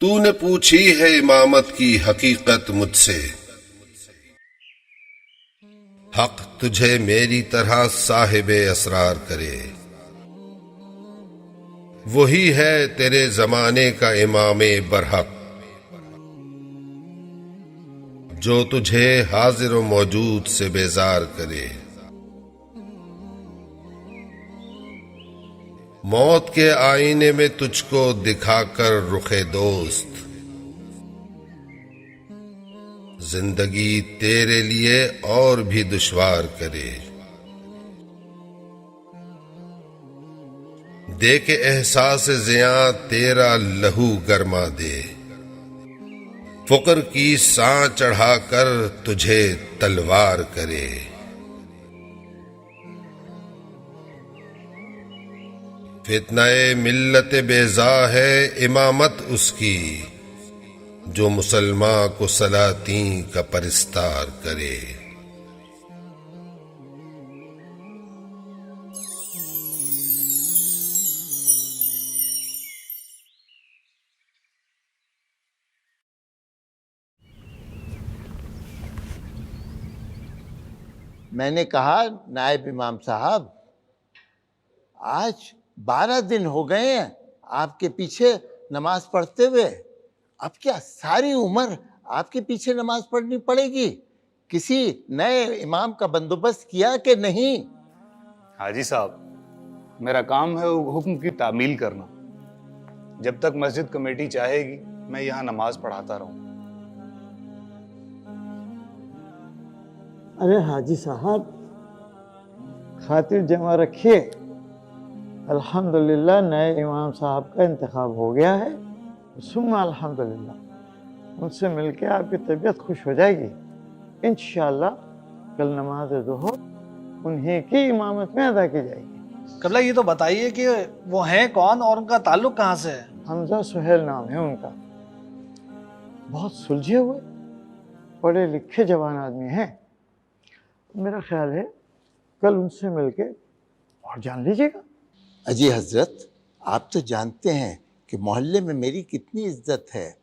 तूने पूछी है इमामत की हकीकत मुझसे, हक तुझे मेरी तरह साहिबे असरार करे। वही है तेरे जमाने का इमामे बरहक, जो तुझे हाजिर व मौजूद से बेजार करे। मौत के आईने में तुझको दिखाकर रुखे दोस्त, जिंदगी तेरे लिए और भी दुश्वार करे। दे के एहसास ज़ियां तेरा लहू गरमा दे, फुकर की सांस चढ़ाकर तुझे तलवार करे। फितनाए मिल्लत बेजा है इमामत उसकी, जो मुसलमान को सलातीं का परिस्तार करे। मैंने कहा नायब इमाम साहब, आज 12 दिन हो गए हैं आपके पीछे नमाज पढ़ते हुए। अब क्या सारी उम्र आपके पीछे नमाज पढ़नी पड़ेगी? किसी नए इमाम का बंदोबस्त किया कि नहीं? हाजी साहब, मेरा काम है हुक्म की तामील करना। जब तक मस्जिद कमेटी चाहेगी मैं यहाँ नमाज पढ़ाता रहूँ। अरे हाजी साहब, खातिर जमा रखिए। अल्हम्दुलिल्लाह नए इमाम साहब का इंतखाब हो गया है। सुम्मा अल्हम्दुलिल्लाह, उनसे मिलके आपकी तबीयत खुश हो जाएगी। इंशाअल्लाह कल नमाज ज़ोहर उन्हीं की इमामत में अदा की जाएगी। कबला ये तो बताइए कि वो हैं कौन और उनका ताल्लुक कहाँ से है? हमजा सुहेल नाम है उनका। बहुत सुलझे हुए पढ़े लिखे जवान आदमी हैं। मेरा ख्याल है कल उनसे मिलके और जान लीजिएगा। अजी हजरत, आप तो जानते हैं कि मोहल्ले में मेरी कितनी इज्जत है।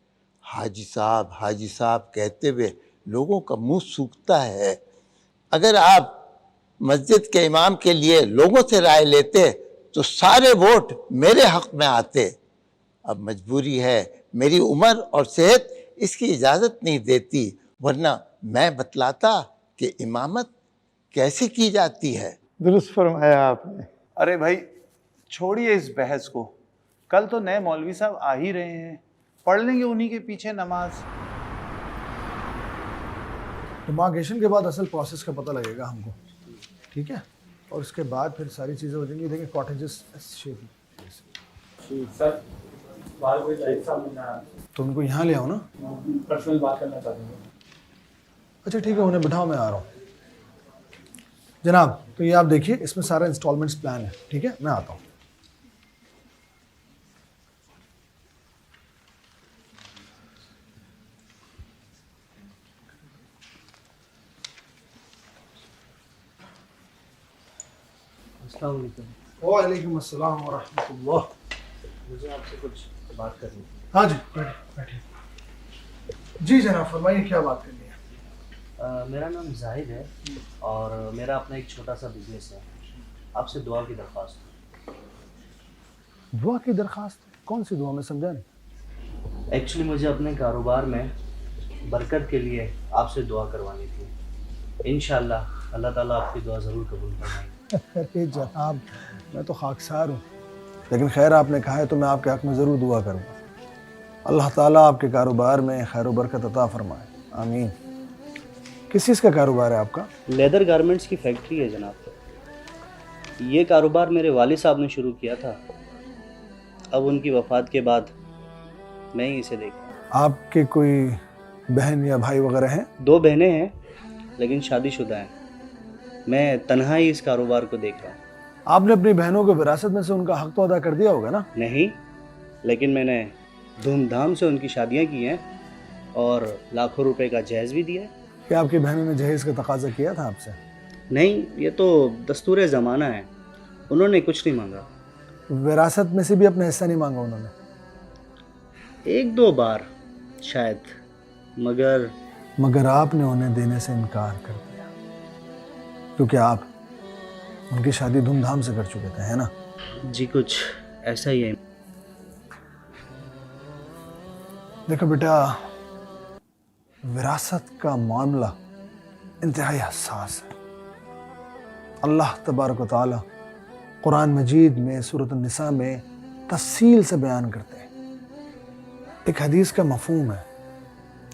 हाजी साहब कहते हुए लोगों का मुंह सूखता है। अगर आप मस्जिद के इमाम के लिए लोगों से राय लेते तो सारे वोट मेरे हक में आते। अब मजबूरी है, मेरी उम्र और सेहत इसकी इजाज़त नहीं देती, वरना मैं बतलाता कि इमामत कैसे की जाती है। दुरुस्त फरमाया आपने। अरे भाई छोड़िए इस बहस को। कल तो नए मौलवी साहब आ ही रहे हैं, पढ़ लेंगे उन्हीं के पीछे नमाज। डिमार्केशन के बाद असल प्रोसेस का पता लगेगा हमको, ठीक है? और उसके बाद फिर सारी चीज़ें हो जाएंगी। देखें कॉटेजेस शेप सर, बाहर कोई लाइट सामने ना तो उनको यहाँ ले आओ ना। पर्सनल बात करना चाहते हैं। अच्छा ठीक है, उन्हें बिठाओ, मैं आ रहा हूँ। जनाब, तो ये आप देखिए, इसमें सारा इंस्टॉलमेंट्स प्लान है, ठीक है? मैं आता हूँ। वालेकुम अस्सलाम व रहमतुल्लाह। मुझे आपसे कुछ बात करनी थी। हाँ जी, बैठिए। जी जनाब, फरमाइए, क्या बात करनी है? मेरा नाम जाहिद है और मेरा अपना एक छोटा सा बिजनेस है। आपसे दुआ की दरख्वास्त। दुआ की दरख्वास्त? कौन सी दुआ, मैं समझा नहीं। एक्चुअली मुझे अपने कारोबार में बरकत के लिए आपसे दुआ करवानी थी। इंशाअल्लाह अल्लाह ताला आपकी दुआ ज़रूर कबूल फरमाएगा। अरे जनाब, मैं तो खाकसार हूँ, लेकिन खैर आपने कहा है तो मैं आपके हक़ में ज़रूर दुआ करूँगा। अल्लाह ताला आपके कारोबार में खैर व बरकत अता फरमाए, आमीन। किस चीज़ का कारोबार है आपका? लेदर गारमेंट्स की फैक्ट्री है जनाब। ये कारोबार मेरे वालिद साहब ने शुरू किया था। अब उनकी वफ़ात के बाद मैं ही इसे देख रहा हूँ। आपके कोई बहन या भाई वगैरह हैं? 2 बहनें हैं लेकिन शादीशुदा हैं। मैं तन्हा ही इस कारोबार को देख रहा हूँ। आपने अपनी बहनों को विरासत में से उनका हक़ तो अदा कर दिया होगा ना? नहीं, लेकिन मैंने धूमधाम से उनकी शादियाँ की हैं और लाखों रुपए का जहेज़ भी दिया है। क्या आपकी बहनों ने जहेज़ का तकाजा किया था आपसे? नहीं, ये तो दस्तूर ज़माना है, उन्होंने कुछ नहीं मांगा। विरासत में से भी अपना हिस्सा नहीं मांगा उन्होंने? एक दो बार शायद, मगर आपने उन्हें देने से इनकार कर दिया क्योंकि आप उनकी शादी धूमधाम से कर चुके थे, है ना? जी कुछ ऐसा ही है। देखो बेटा, विरासत का मामला इंतहाई हसास है। अल्लाह तबारक व तआला कुरान मजीद में सूरत निसा में तफसील से बयान करते हैं। एक हदीस का मफहूम है,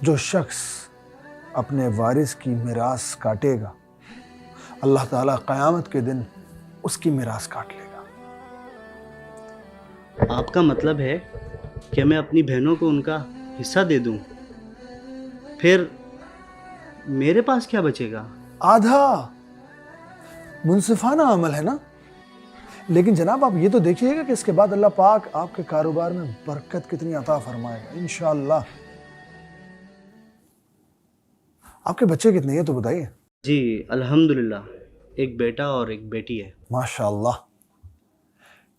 जो शख्स अपने वारिस की मिरास काटेगा, अल्लाह ताला क़यामत के दिन उसकी मिरास काट लेगा। आपका मतलब है कि मैं अपनी बहनों को उनका हिस्सा दे दूं, फिर मेरे पास क्या बचेगा? आधा मुनसिफाना अमल है ना। लेकिन जनाब आप ये तो देखिएगा कि इसके बाद अल्लाह पाक आपके कारोबार में बरकत कितनी अता फरमाएगा इंशाअल्लाह। आपके बच्चे कितने हैं तो बताइए। जी अल्हम्दुलिल्लाह, एक बेटा और एक बेटी है। माशाअल्लाह,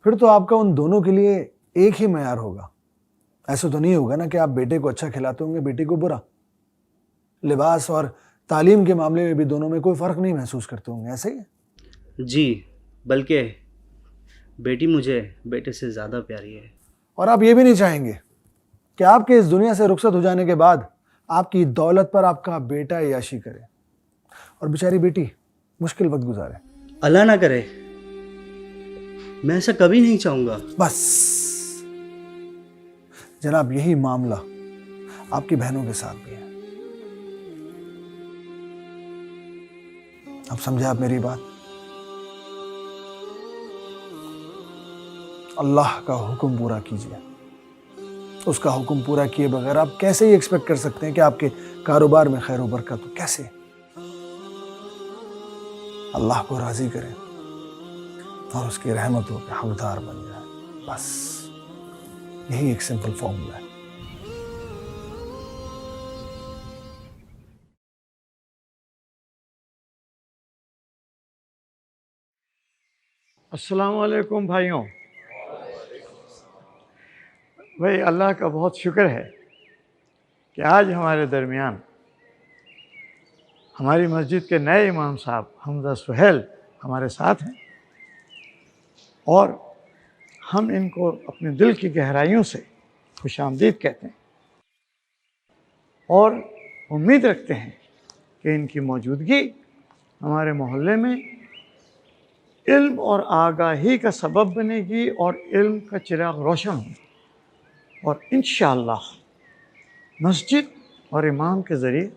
फिर तो आपका उन दोनों के लिए एक ही मयार होगा। ऐसा तो नहीं होगा ना कि आप बेटे को अच्छा खिलाते होंगे, बेटी को बुरा। लिबास और तालीम के मामले में भी दोनों में कोई फ़र्क नहीं महसूस करते होंगे, ऐसे ही? जी, बल्कि बेटी मुझे बेटे से ज़्यादा प्यारी है। और आप ये भी नहीं चाहेंगे कि आपके इस दुनिया से रुखसत हो जाने के बाद आपकी दौलत पर आपका बेटा याशी करे और बेचारी बेटी मुश्किल वक्त गुजारे। अल्लाह ना करे, मैं ऐसा कभी नहीं चाहूँगा। बस जनाब, यही मामला आपकी बहनों के साथ भी है। अब समझे आप मेरी बात? अल्लाह का हुक्म पूरा कीजिए। उसका हुक्म पूरा किए बगैर आप कैसे ही एक्सपेक्ट कर सकते हैं कि आपके कारोबार में खैर बरकत हो? कैसे? अल्लाह को राजी करें और उसकी रहमतों के हकदार बन जाए। बस यही एक सिंपल फॉर्मूला है। अस्सलाम वालेकुम भाइयों। भाई अल्लाह का बहुत शुक्र है कि आज हमारे दरमियान हमारी मस्जिद के नए इमाम साहब हमजा सुहेल हमारे साथ हैं और हम इनको अपने दिल की गहराइयों से खुशामदीद कहते हैं और उम्मीद रखते हैं कि इनकी मौजूदगी हमारे मोहल्ले में इल्म और आगाही का सबब बनेगी और इल्म का चिराग रोशन होगा और इंशाअल्लाह मस्जिद और इमाम के ज़रिए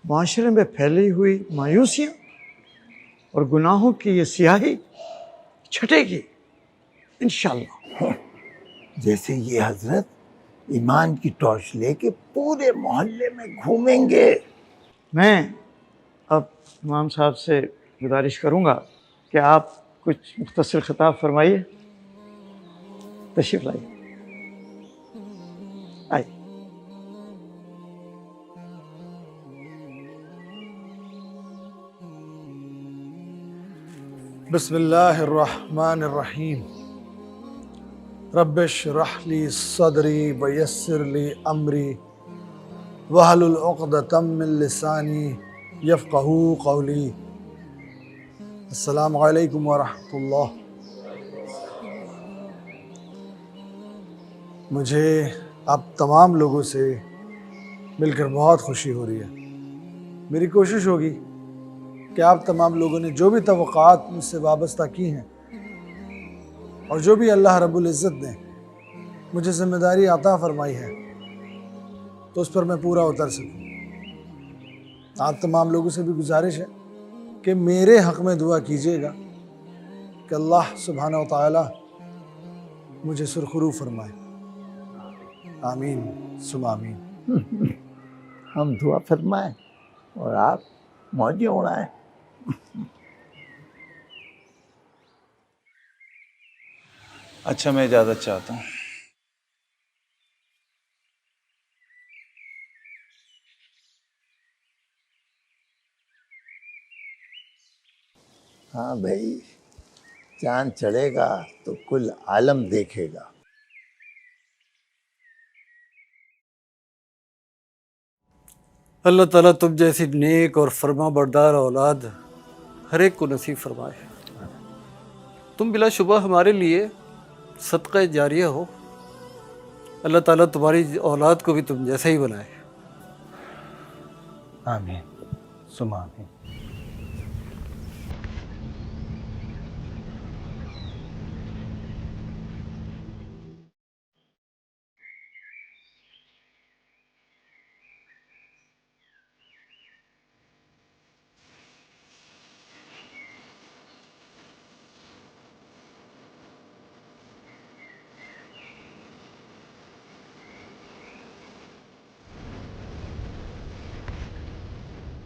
माशरे में फैली हुई मायूसियाँ और गुनाहों की ये स्याही छटेगी इंशाअल्लाह। जैसे ये हजरत ईमान की टॉर्च लेके पूरे मोहल्ले में घूमेंगे। मैं अब इमाम साहब से गुजारिश करूँगा कि आप कुछ मुख्तसर खिताब फरमाइए। तशरीफ़ लाइए। आइए। बिस्मिल्लाहिर्रहमानिर्रहीम। रब्बिश्रह ली सदरी वयस्सिर ली अमरी वहलुल उक़दतम मिन लिसानी यफ़क़हू क़ौली। अस्सलामु अलैकुम व रहमतुल्लाह। मुझे आप तमाम लोगों से मिलकर बहुत खुशी हो रही है। मेरी कोशिश होगी कि आप तमाम लोगों ने जो भी तवक़्क़ात मुझसे वाबस्ता की हैं और जो भी अल्लाह रब्बुल इज़्ज़त ने मुझे ज़िम्मेदारी अता फरमाई है तो उस पर मैं पूरा उतर सकूँ। आप तमाम लोगों से भी गुजारिश है कि मेरे हक़ में दुआ कीजिएगा कि अल्लाह सुब्हानहू व तआला मुझे सुरखरू फरमाए। आमीन सुम आमीन। हम दुआ फरमाएं और आप मौजें उड़ाएं। अच्छा, मैं इजाज़त चाहता हूँ। हाँ भाई, चांद चढ़ेगा तो कुल आलम देखेगा। अल्लाह ताला तुम जैसी नेक और फरमा बरदार औलाद हर एक को नसीब फरमाए। तुम बिलाशुबा हमारे लिए सदका जारिया हो। अल्लाह ताला तुम्हारी औलाद को भी तुम जैसा ही बनाए। आमीन सुमा आमीन।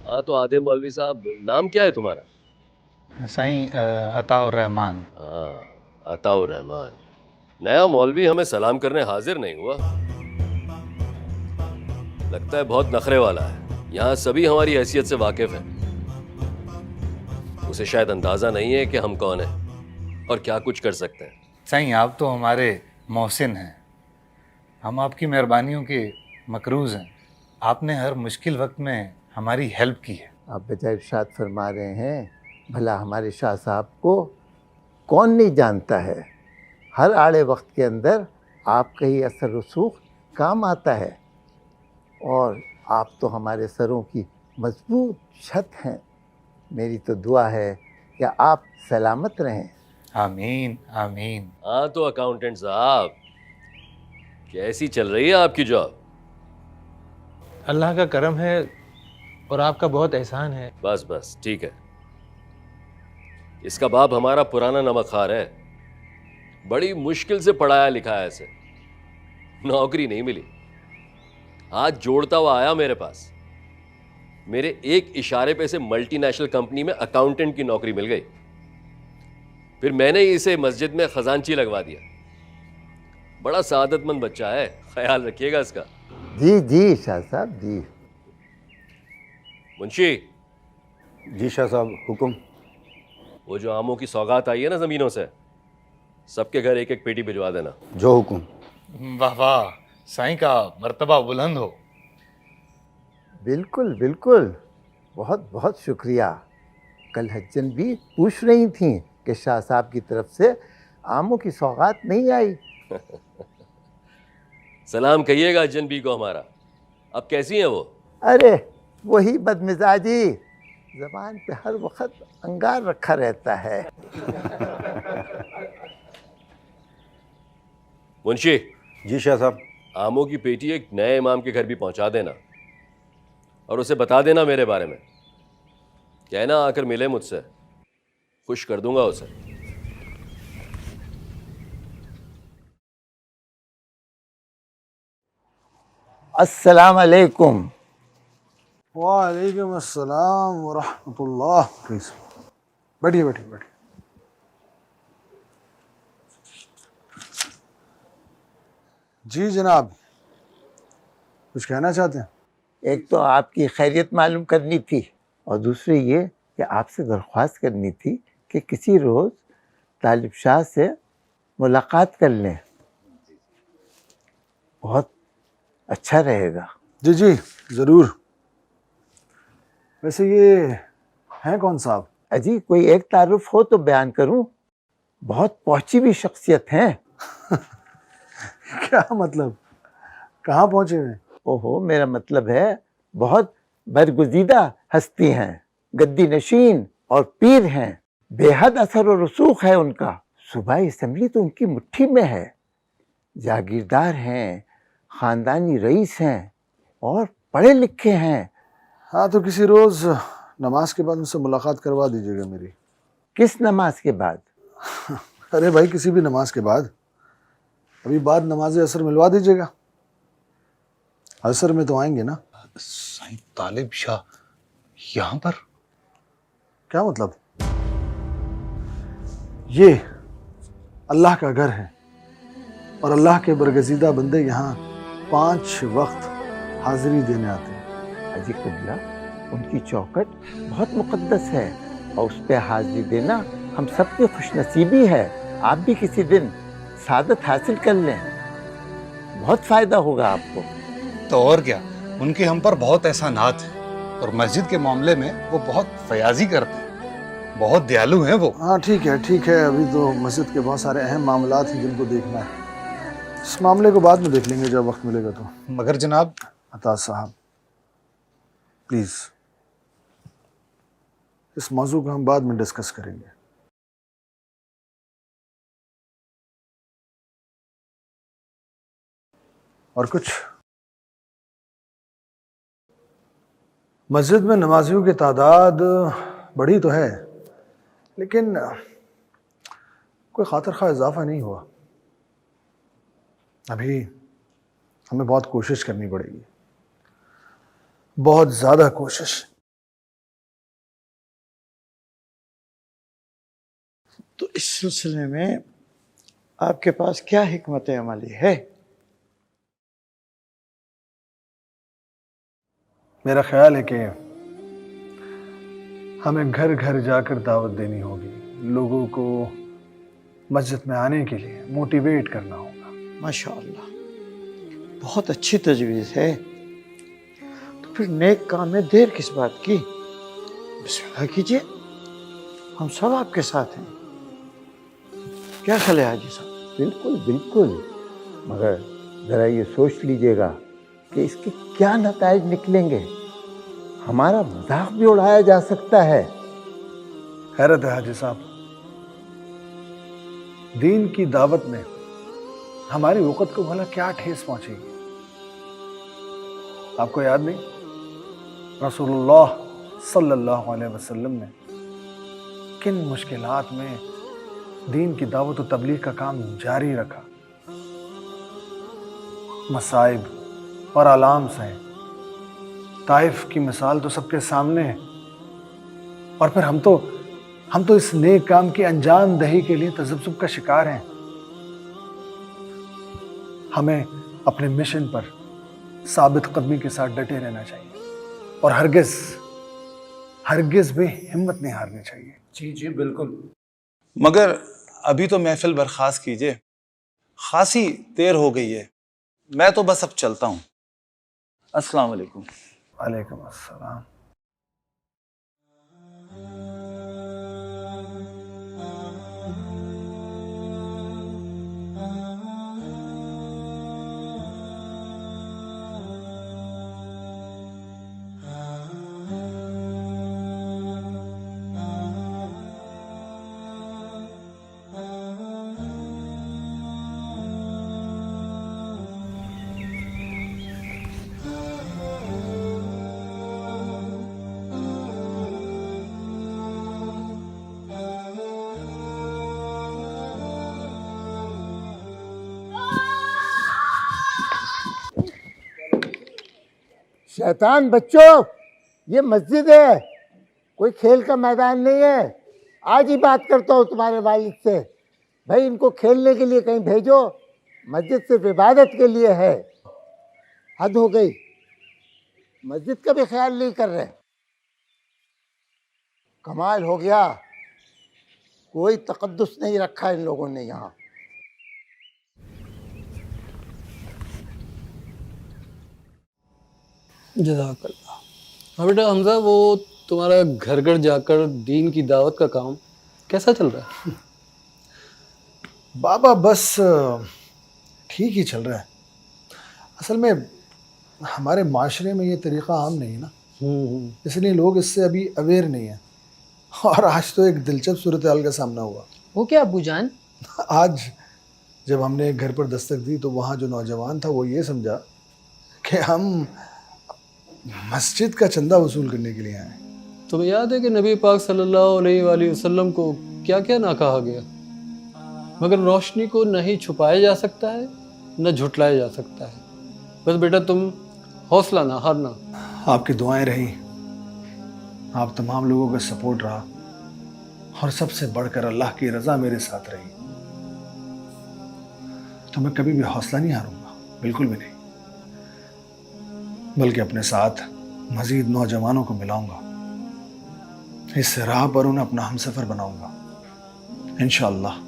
हाँ तो आदिम मौलवी साहब, नाम क्या है तुम्हारा? साईं अताउर रहमान। हाँ, अताउर रहमान। नया मौलवी हमें सलाम करने हाजिर नहीं हुआ। लगता है बहुत नखरे वाला है। यहाँ सभी हमारी हैसियत से वाकिफ हैं। उसे शायद अंदाजा नहीं है कि हम कौन हैं और क्या कुछ कर सकते हैं। साईं आप तो हमारे मोहसिन हैं, हम आपकी मेहरबानियों के मकरूज़ हैं। आपने हर मुश्किल वक्त में हमारी हेल्प की है। आप बेटा इरशाद फरमा रहे हैं, भला हमारे शाह साहब को कौन नहीं जानता है। हर आड़े वक्त के अंदर आपका ही असर रसूख काम आता है और आप तो हमारे सरों की मजबूत छत हैं। मेरी तो दुआ है कि आप सलामत रहें। आमीन आमीन। हाँ तो अकाउंटेंट साहब, कैसी चल रही है आपकी जॉब? अल्लाह का करम है और आपका बहुत एहसान है। बस बस ठीक है। इसका बाप हमारा पुराना नमकखार है। बड़ी मुश्किल से पढ़ाया लिखाया इसे, नौकरी नहीं मिली। हाथ जोड़ता हुआ आया मेरे पास। मेरे एक इशारे पे इसे मल्टीनेशनल कंपनी में अकाउंटेंट की नौकरी मिल गई। फिर मैंने इसे मस्जिद में खजांची लगवा दिया। बड़ा सादतमंद बच्चा है, ख्याल रखिएगा इसका। जी जी शाह साहब जी। मुंशी जी शाह साहब हुक्म। वो जो आमों की सौगात आई है ना ज़मीनों से, सबके घर एक एक पेटी भिजवा देना। जो हुक्म। वाह वाह, साईं का मर्तबा बुलंद हो। बिल्कुल बिल्कुल, बहुत बहुत शुक्रिया। कल हज्जन भी पूछ रही थी कि शाह साहब की तरफ से आमों की सौगात नहीं आई। सलाम कहिएगा अज्जन बी को हमारा। अब कैसी हैं वो? अरे वही बदमिजाजी, ज़बान पे हर वक्त अंगार रखा रहता है। मुंशी जी शाह साहब। आमों की पेटी एक नए इमाम के घर भी पहुंचा देना और उसे बता देना मेरे बारे में। कहना आकर मिले मुझसे, खुश कर दूंगा उसे। अस्सलाम अलैकुम। वालेकुम अस्सलाम व रहमतुल्लाह। प्लीज बैठिए बैठिए बैठिए। जी जनाब, कुछ कहना चाहते हैं? एक तो आपकी खैरियत मालूम करनी थी और दूसरी ये कि आपसे दरख्वास्त करनी थी कि किसी रोज़ तालिब शाह से मुलाकात कर लें, बहुत अच्छा रहेगा। जी जी ज़रूर। वैसे ये हैं कौन साहब? अजी कोई एक तारुफ हो तो बयान करूं। बहुत पहुंची हुई शख्सियत हैं। क्या मतलब, कहाँ पहुँचे हुए? ओहो, मेरा मतलब है बहुत बरगुज़ीदा हस्ती हैं, गद्दी नशीन और पीर हैं। बेहद असर और रसूख है उनका। सूबाई असम्बली तो उनकी मुट्ठी में है। जागीरदार हैं, ख़ानदानी रईस हैं और पढ़े लिखे हैं। हाँ तो किसी रोज़ नमाज के बाद उनसे मुलाकात करवा दीजिएगा मेरी। किस नमाज के बाद? अरे भाई किसी भी नमाज के बाद। अभी बाद नमाज असर मिलवा दीजिएगा। असर में तो आएंगे ना। साईं तालिब शाह यहाँ पर? क्या मतलब? ये अल्लाह का घर है और अल्लाह के बरगजीदा बंदे यहाँ 5 वक्त हाजिरी देने आते हैं। अजी कुल्ला, उनकी चौखट बहुत मुक़द्दस है और उस पर हाजिरी देना हम सब की खुशनसीबी है। आप भी किसी दिन सादत हासिल कर लें, बहुत फ़ायदा होगा आपको। तो और क्या, उनके हम पर बहुत एहसानात हैं और मस्जिद के मामले में वो बहुत फयाजी करते हैं, बहुत दयालु हैं वो। हाँ ठीक है, अभी तो मस्जिद के बहुत सारे अहम मामलात हैं जिनको देखना है। इस मामले को बाद में देख लेंगे जब वक्त मिलेगा तो। मगर जनाब, अताज साहब प्लीज़, इस मौजू को हम बाद में डिस्कस करेंगे। और कुछ? मस्जिद में नमाजियों की तादाद बढ़ी तो है, लेकिन कोई खातिर खा इजाफा नहीं हुआ। अभी हमें बहुत कोशिश करनी पड़ेगी, बहुत ज़्यादा कोशिश। तो इस सिलसिले में आपके पास क्या हिकमत अमली है? मेरा ख्याल है कि हमें घर घर जाकर दावत देनी होगी, लोगों को मस्जिद में आने के लिए मोटिवेट करना होगा। माशाअल्लाह, बहुत अच्छी तजवीज़ है। तो फिर नेक काम में देर किस बात की? बिस्मिल्लाह कीजिए, हम सब आपके साथ हैं। क्या ख्याल है हाजी साहब? बिल्कुल बिल्कुल, मगर ज़रा ये सोच लीजिएगा कि इसके क्या नताइज निकलेंगे। हमारा मजाक भी उड़ाया जा सकता है। हैरत है हाजी साहब, दीन की दावत में हमारी वक़्त को भला क्या ठेस पहुंचेगी? आपको याद नहीं, रसूलुल्लाह सल्लल्लाहु अलैहि वसल्लम ने किन मुश्किलात में दीन की दावत और तबलीग का काम जारी रखा। मसाइब और आलाम से ताइफ की मिसाल तो सबके सामने है, और फिर हम तो इस नेक काम की अंजाम दही के लिए तजब्जुब का शिकार हैं। हमें अपने मिशन पर साबित कदमी के साथ डटे रहना चाहिए और हरगिज भी हिम्मत नहीं हारनी चाहिए। जी बिल्कुल। मगर अभी तो महफिल बर्खास्त कीजिए, खासी देर हो गई है। मैं तो बस अब चलता हूँ। अस्सलाम वालेकुम। वालेकुम अस्सलाम। शैतान बच्चों, ये मस्जिद है, कोई खेल का मैदान नहीं है। आज ही बात करता हूँ तुम्हारे वालिद से, भाई इनको खेलने के लिए कहीं भेजो, मस्जिद सिर्फ इबादत के लिए है। हद हो गई, मस्जिद का भी ख्याल नहीं कर रहे। कमाल हो गया, कोई तकद्दुस नहीं रखा इन लोगों ने यहाँ। जज़ाकल्लाह। हाँ बेटा हमजा, वो तुम्हारा घर घर जाकर दीन की दावत का काम कैसा चल रहा है? बाबा बस ठीक ही चल रहा है। असल में हमारे माशरे में ये तरीक़ा आम नहीं है ना, इसलिए लोग इससे अभी अवेयर नहीं है। और आज तो एक दिलचस्प सूरत हाल का सामना हुआ। वो क्या अब्बू जान? आज जब हमने एक घर पर दस्तक दी तो वहाँ जो नौजवान था वो ये समझा कि हम मस्जिद का चंदा वसूल करने के लिए आए। तुम्हें याद है कि नबी पाक सल्लल्लाहु अलैहि वसल्लम को क्या क्या ना कहा गया, मगर रोशनी को नहीं छुपाया जा सकता है न झुटलाया जा सकता है। बस बेटा तुम हौसला ना हारना। आपकी दुआएं रही, आप तमाम लोगों का सपोर्ट रहा, और सबसे बढ़कर अल्लाह की रज़ा मेरे साथ रही, तो मैं कभी भी हौसला नहीं हारूंगा, बिल्कुल भी नहीं। बल्कि अपने साथ मज़ीद नौजवानों को मिलाऊंगा, इस राह पर उन्हें अपना हमसफ़र बनाऊंगा इंशाअल्लाह।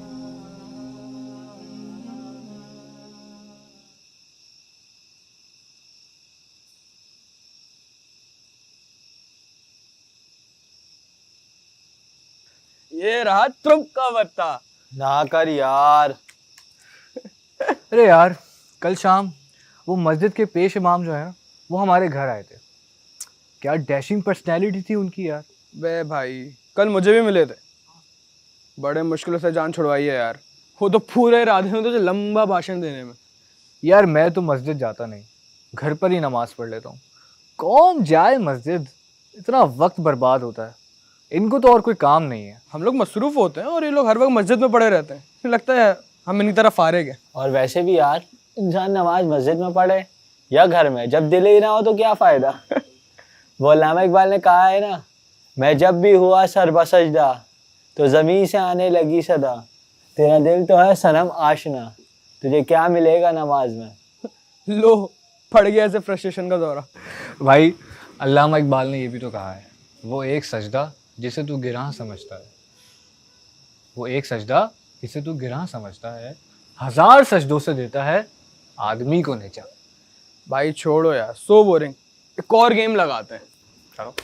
ये रहा ट्रम्प का बत्ता। ना कर यार। अरे यार, कल शाम वो मस्जिद के पेश इमाम जो है वो हमारे घर आए थे। क्या डैशिंग पर्सनैलिटी थी उनकी यार। बे भाई, कल मुझे भी मिले थे, बड़े मुश्किल से जान छुड़वाई है यार। वो तो पूरे इरादे में तुझे लंबा भाषण देने में। यार मैं तो मस्जिद जाता नहीं, घर पर ही नमाज पढ़ लेता हूँ। कौन जाए मस्जिद, इतना वक्त बर्बाद होता है। इनको तो और कोई काम नहीं है। हम लोग मसरूफ होते हैं और ये लोग हर वक्त मस्जिद में पड़े रहते हैं। लगता है हम इन्हीं तरह फारिग हैं। और वैसे भी यार, इंसान नमाज मस्जिद में पढ़े या घर में, जब दिल ही ना हो तो क्या फ़ायदा। वो अल्लामा इकबाल ने कहा है ना, मैं जब भी हुआ सर बसजदा तो ज़मीन से आने लगी सदा, तेरा दिल तो है सनम आशना, तुझे क्या मिलेगा नमाज में। लो, पड़ गया ऐसे फ्रस्ट्रेशन का दौरा। भाई अल्लामा इकबाल ने ये भी तो कहा है, वो एक सजदा जिसे तू गिरां समझता है, वो एक सजदा जिसे तू गिरां समझता है, 1000 सजदों से देता है आदमी को नीचा। भाई छोड़ो यार, सो बोरिंग, एक और गेम लगाते हैं। चलो।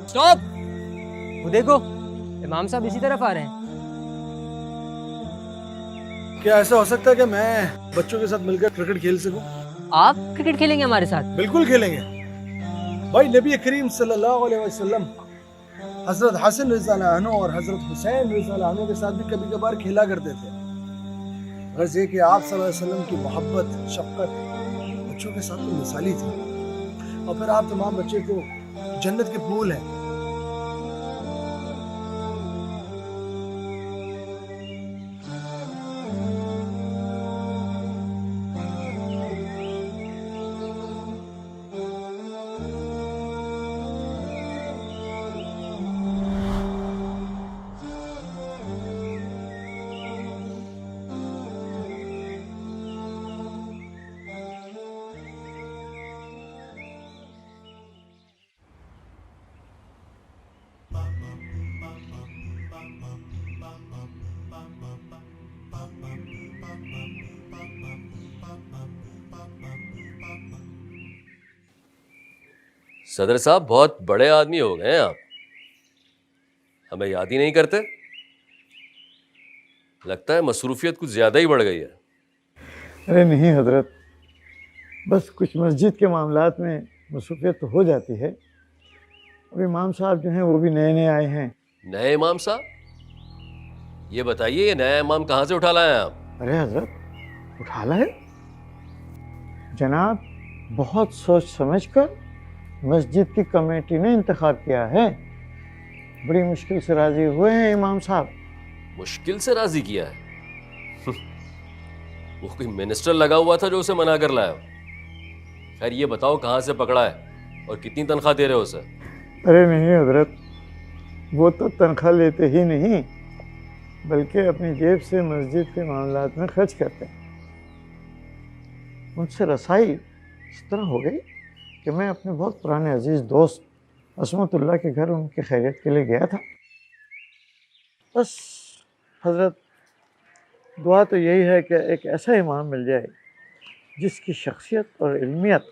स्टॉप! वो देखो, इमाम साहब इसी तरफ आ रहे हैं। क्या ऐसा हो सकता है कि मैं बच्चों के साथ मिलकर क्रिकेट खेल सकूं? आप क्रिकेट खेलेंगे हमारे साथ? बिल्कुल खेलेंगे भाई। नबी करीम सल्लल्लाहु अलैहि वसल्लम हजरत हसन रज़ी अल्लाह अन्हु और हजरत हुसैन रज़ी अल्लाह अन्हु के साथ भी कभी कभार खेला करते थे। गर्ज ये कि आप सल्लल्लाहु अलैहि वसल्लम की मोहब्बत, शफकत बच्चों के साथ तो मिसाली थी। और फिर आप तमाम बच्चे को जन्नत के फूल हैं। सदर साहब, बहुत बड़े आदमी हो गए हैं आप, हमें याद ही नहीं करते। लगता है मसरूफियत कुछ ज्यादा ही बढ़ गई है। अरे नहीं हजरत, बस कुछ मस्जिद के मामलात में मसरूफियत तो हो जाती है। और इमाम साहब जो हैं वो भी नए नए आए हैं। नए इमाम साहब? ये बताइए, ये नया इमाम कहाँ से उठा लाए हैं आप? अरे हजरत, उठा लाए जनाब, बहुत सोच समझ कर मस्जिद की कमेटी ने इंतखाब किया है। बड़ी मुश्किल से राजी हुए हैं इमाम साहब। मुश्किल से राजी किया है? वो कोई मिनिस्टर लगा हुआ था जो उसे मना कर लाया? खैर ये बताओ, कहाँ से पकड़ा है और कितनी तनख्वाह दे रहे हो उसे? अरे नहीं हजरत, वो तो तनख्वाह लेते ही नहीं, बल्कि अपनी जेब से मस्जिद के मामलात में खर्च करते हैं। उनसे रसाई इस तरह हो गई कि मैं अपने बहुत पुराने अजीज़ दोस्त असमतुल्लाह के घर उनकी खैरियत के लिए गया था। बस हजरत, दुआ तो यही है कि एक ऐसा इमाम मिल जाए जिसकी शख्सियत और इल्मियत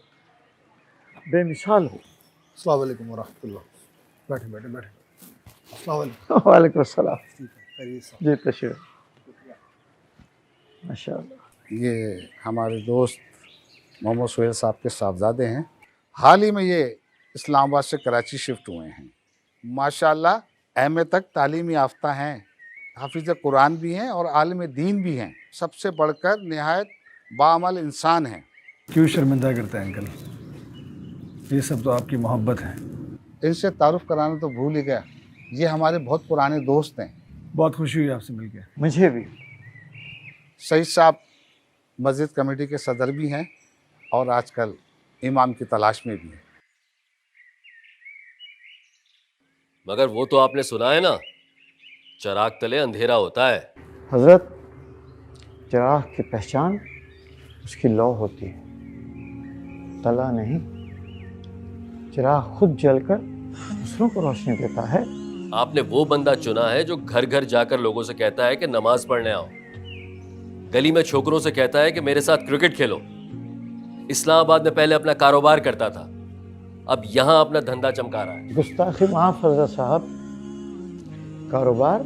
बेमिसाल हो। अस्सलाम वालेकुम वरहमतुल्लाह। बैठे बैठे बैठे। अस्सलाम वालेकुम। वालेकुम अस्सलाम। जी तशरीफ। माशाअल्लाह। ये हमारे दोस्त मोहम्मद सुहेल साहब के साहबजादे हैं। हाल ही में ये इस्लामाबाद से कराची शिफ्ट हुए हैं। माशाल्लाह एम तक तालीम याफ्ता हैं, हाफिज़ कुरान भी हैं और आलिम दीन भी हैं। सबसे बढ़कर निहायत बाअमल इंसान हैं। क्यों शर्मिंदा करते हैं अंकल, ये सब तो आपकी मोहब्बत है। इनसे तारुफ कराना तो भूल ही गया, ये हमारे बहुत पुराने दोस्त हैं। बहुत खुशी हुई आपसे मिलकर। मुझे भी। सईद साहब मस्जिद कमेटी के सदर भी हैं और आजकल इमाम की तलाश में भी हैं। मगर वो तो आपने सुना है ना, चराग तले अंधेरा होता है। हजरत, चिराग की पहचान उसकी लौ होती है, तला नहीं। चिराग खुद जलकर दूसरों को रोशनी देता है। आपने वो बंदा चुना है जो घर घर जाकर लोगों से कहता है कि नमाज पढ़ने आओ, गली में छोकरों से कहता है कि मेरे साथ क्रिकेट खेलो। इस्लामाबाद में पहले अपना कारोबार करता था, अब यहां अपना धंधा चमका रहा है। गुस्ताखी माफ हजरत साहब, कारोबार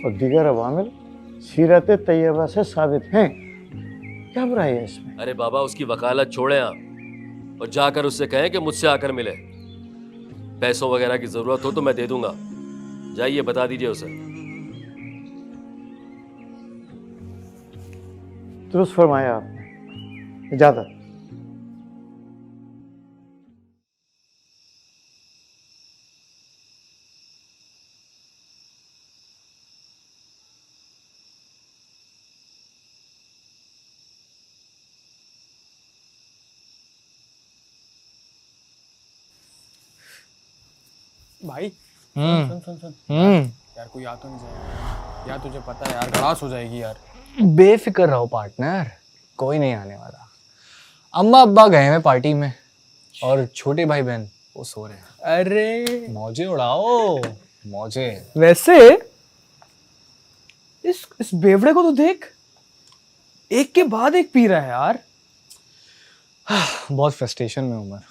और दीगर अवामिल सीरत तैयबा से साबित हैं, क्या बुराई है इसमें? अरे बाबा, उसकी वकालत छोड़ें आप और जाकर उससे कहें कि मुझसे आकर मिले। पैसों वगैरह की जरूरत हो तो मैं दे दूंगा, जाइए बता दीजिए उसे। दुरुस्त फरमाया आपने, इजाजत। भाई सुन सुन सुन यार, कोई आ तो नहीं जाएगा यार, तुझे पता है यार, गड़ास हो जाएगी यार। बेफिक्र रहो पार्टनर, कोई नहीं आने वाला। अम्मा अब्बा गए हैं पार्टी में और छोटे भाई बहन वो सो रहे हैं। अरे मौजे उड़ाओ, मौजे। वैसे इस बेवड़े को तो देख, एक के बाद एक पी रहा है यार। बहुत फ्रस्ट्रेशन में हूँ मैं।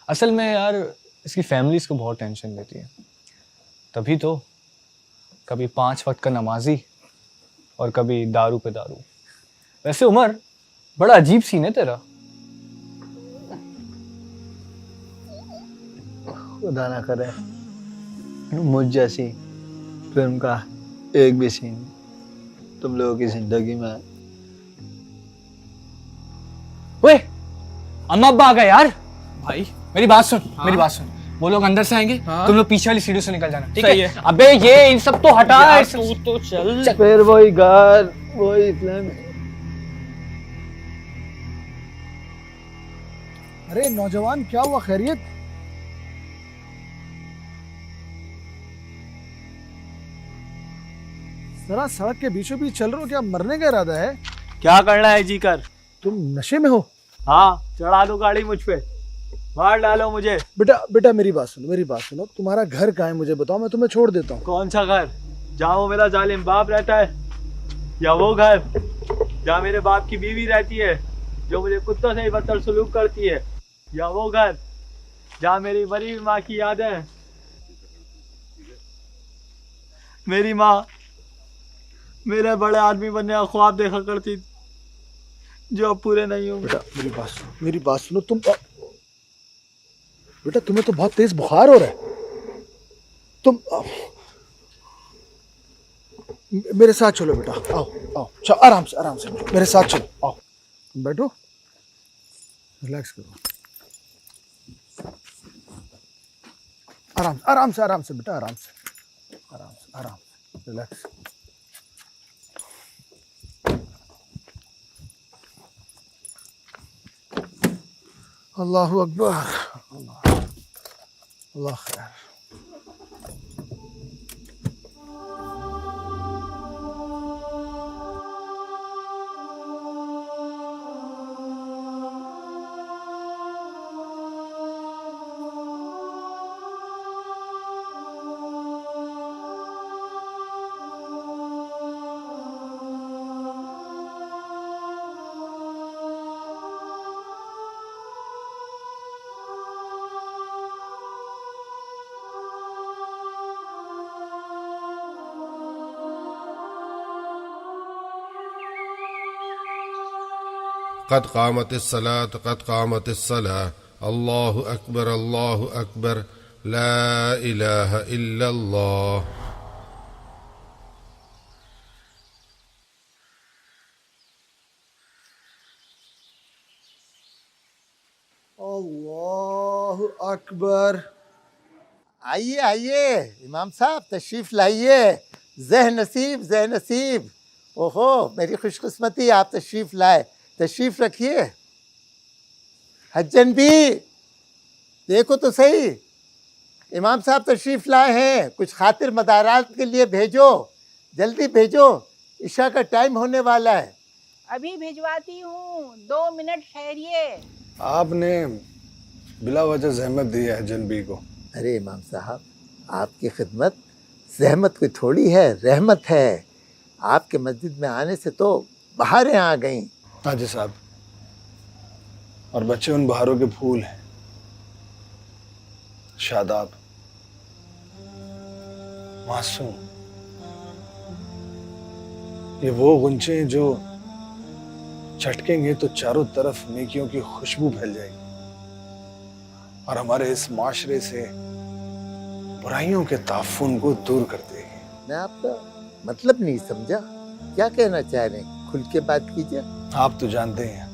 असल में यार इसकी फैमिली इसको बहुत टेंशन देती है, तभी तो कभी 5 वक्त का नमाजी और कभी दारू पे दारू। वैसे उमर, बड़ा अजीब सीन है तेरा। खुदा ना करे मुझ जैसी फिल्म का एक भी सीन तुम लोगों की जिंदगी में। ओए, अम्मा अब्बा आ गए यार। भाई मेरी बात सुन, मेरी बात सुन। वो लोग अंदर से आएंगे, तुम लोग पीछे वाली सीढ़ियों से निकल जाना, ठीक है? अबे ये इन सब तो हटा। तू तो चल। फिर वही घर, वही फिल्म। अरे नौजवान, क्या हुआ? खैरियत? जरा सड़क के बीचों बीच चल रहे हो, क्या मरने का इरादा है? क्या करना है जी कर? तुम नशे में हो? हाँ, चढ़ा दो गाड़ी मुझ पे, मार डालो मुझे। बेटा मेरी बात सुनो, मेरी बात सुनो। तुम्हारा घर कहाँ है मुझे बताओ, मैं तुम्हें छोड़ देता हूँ। कौन सा घर? जहाँ वो मेरा जालिम बाप रहता है, या वो घर जहाँ मेरे बाप की बीवी रहती है जो मुझे कुत्तों से ही बदतर सलूक करती है, या वो घर जहाँ मेरी मरी हुई माँ की याद है। मेरी माँ मेरे बड़े आदमी बनने का ख्वाब देखा करती जो अब पूरे नहीं होंगे। बेटा मेरी बात सुनो, मेरी बात सुनो। बेटा तुम्हें तो बहुत तेज बुखार हो रहा है। तुम मेरे साथ चलो बेटा, आओ आओ, चलो आराम से मेरे साथ चलो, आओ तुम बैठो, रिलैक्स करो, आराम से बेटा, आराम से रिलैक्स। अल्लाहु अकबर, अल्लाह खैर। क़द क़ामतिस्सलात क़द क़ामतिस्सलाह, अल्लाहु अकबर, अल्लाहु अकबर, ला इलाहा इल्लल्लाह। अल्लाह अकबर। आइए आइए इमाम साहब, तशरीफ लाइए। जह नसीब, जह नसीब। ओहो, मेरी खुशकिस्मती आप तशरीफ लाए। तशरीफ रखिए। हज्जन भी देखो तो सही, इमाम साहब तशरीफ लाए हैं। कुछ खातिर मदारात के लिए भेजो, जल्दी भेजो, इशा का टाइम होने वाला है। अभी भिजवाती हूँ, 2 मिनट ठहरिए। आपने बिला वजह जहमत दी है हज्जन बी को। अरे इमाम साहब, आपकी खिदमत जहमत कोई थोड़ी है, रहमत है। आपके मस्जिद में आने से तो बहारें आ गईं। हाजी साहब, और बच्चे उन बहारों के फूल हैं। शादाब, मासूम, ये वो गुंचे जो झटकेंगे तो चारों तरफ नेकियों की खुशबू फैल जाएगी और हमारे इस माशरे से बुराइयों के ताफुन को दूर कर देगी। मैं आपका मतलब नहीं समझा, क्या कहना चाह रहे हैं? खुल के बात कीजिए। आप तो जानते हैं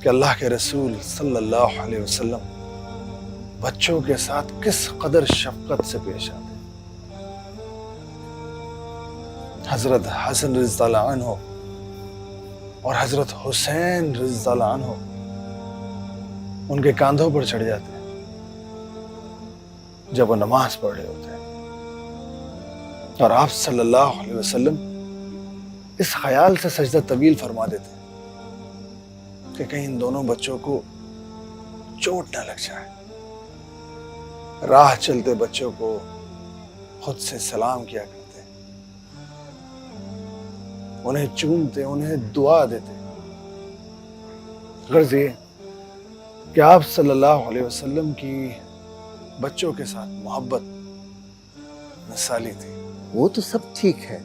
कि अल्लाह के रसूल सल्लल्लाहु अलैहि वसल्लम बच्चों के साथ किस कदर शफकत से पेश आते। हजरत हसन रज़ियल्लाहु अन्हु और हजरत हुसैन रज़ियल्लाहु अन्हु उनके कांधों पर चढ़ जाते हैं जब वो नमाज पढ़ रहे होते हैं, और आप सल्लल्लाहु अलैहि वसल्लम इस ख्याल से सजदा तवील फरमा देते हैं कि कहीं इन दोनों बच्चों को चोट न लग जाए। राह चलते बच्चों को खुद से सलाम किया करते, उन्हें चूमते, उन्हें दुआ देते। गर्ज ये कि आप सल्लल्लाहु अलैहि वसल्लम की बच्चों के साथ मोहब्बत मिसाली थी। वो तो सब ठीक है,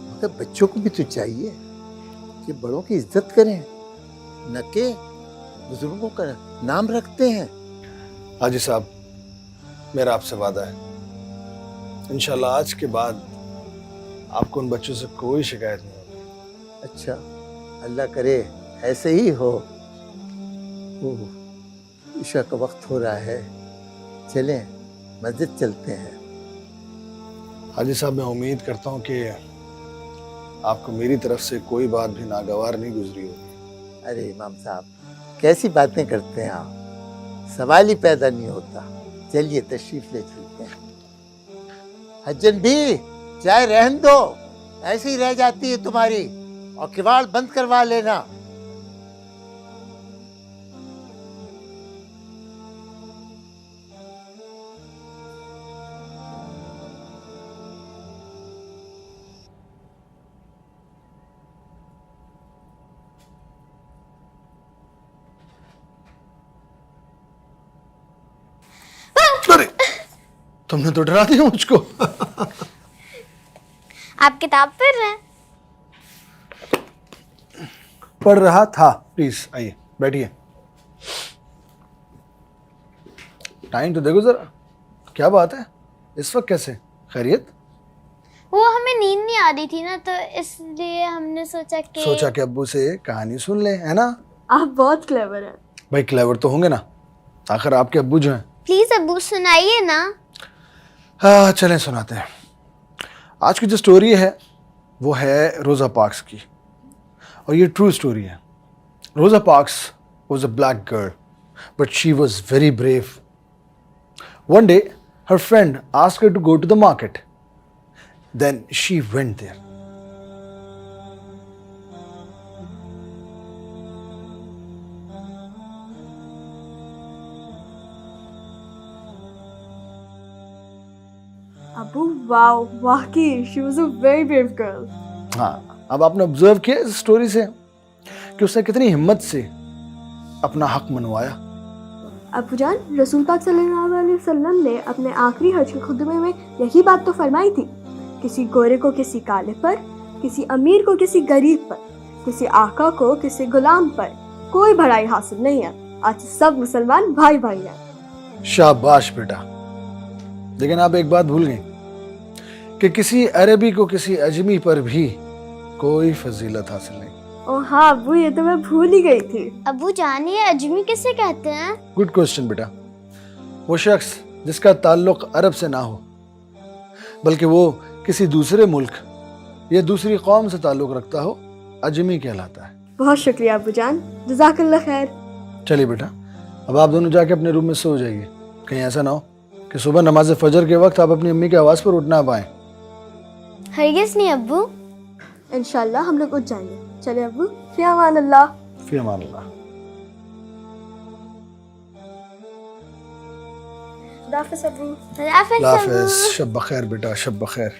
मगर बच्चों को भी तो चाहिए कि बड़ों की इज्जत करें, न कि बुजुर्गों का नाम रखते हैं। हाजी साहब, मेरा आपसे वादा है, इंशाल्लाह आज के बाद आपको उन बच्चों से कोई शिकायत नहीं होगी। अच्छा, अल्लाह करे ऐसे ही हो। ओह, ईशा का वक्त हो रहा है, चलें मस्जिद चलते हैं। हाजी साहब, मैं उम्मीद करता हूँ कि आपको मेरी तरफ से कोई बात भी नागवार नहीं गुजरी होगी। अरे इमाम साहब, कैसी बातें करते हैं आप, सवाल ही पैदा नहीं होता। चलिए तशरीफ ले चलते हैं। हज्जन भी चाय रहन दो, ऐसी ही रह जाती है तुम्हारी, और किवाड़ बंद करवा लेना। तुमने तो डरा दिया मुझको। आप किताब पढ़ रहे हैं? पढ़ रहा था। प्लीज आइए बैठिए। टाइम तो देखो जरा, क्या बात है इस वक्त कैसे? खैरियत? वो हमें नींद नहीं आ रही थी ना, तो इसलिए हमने सोचा कि अब्बू से कहानी सुन ले, है ना? आप बहुत क्लेवर हैं। भाई क्लेवर तो होंगे ना, आखिर आपके अब्बू जो हैं। प्लीज अब्बू सुनाइए ना। हाँ चलें सुनाते हैं। आज की जो स्टोरी है वो है रोज़ा पार्क्स की, और ये ट्रू स्टोरी है। रोज़ा parks was a black girl, but she was very brave. One day, her friend asked her to go to the market. Then she went there. अबू वाओ, वाकई she was a very brave girl. हाँ, अब आपने observe किया इस story से कि उसने कितनी हिम्मत से अपना हक मनवाया। अबूजान, रसूल पाक सल्लल्लाहु अलैहि वसल्लम ने अपने आखिरी हज के खुतबे में यही बात तो फरमाई थी, किसी गोरे को किसी काले पर, किसी अमीर को किसी गरीब पर, किसी आका को किसी गुलाम पर कोई भलाई हासिल नहीं है। आज सब मुसलमान भाई भाई हैं। शाबाश बेटा। लेकिन आप एक बात भूल गई कि किसी अरबी को किसी अजमी पर भी कोई फजीलत हासिल नहीं। ओ हाँ अब्बू, ये तो मैं भूल ही गई थी। अब्बू जानिए अजमी किसे कहते हैं? गुड क्वेश्चन बेटा। वो शख्स जिसका ताल्लुक अरब से ना हो, बल्कि वो किसी दूसरे मुल्क या दूसरी कौम से ताल्लुक रखता हो, अजमी कहलाता है। बहुत शुक्रिया अब्बू जान, जज़ाकल्लाह खैर। चलिए बेटा, अब आप दोनों जाके अपने रूम में सो जाइए। कहीं ऐसा ना हो कि सुबह नमाज फजर के वक्त आप अपनी अम्मी की आवाज़ पर उठ ना पाएं। हरगिज़ नहीं अब्बू। इंशाल्लाह हम लोग उठ जाएंगे। चले अब्बू, फ़ी अमान अल्लाह। फ़ी अमान अल्लाह। खुदाफिज़ अब्बू। खुदाफिज़। शब बखैर बेटा, शब बखैर।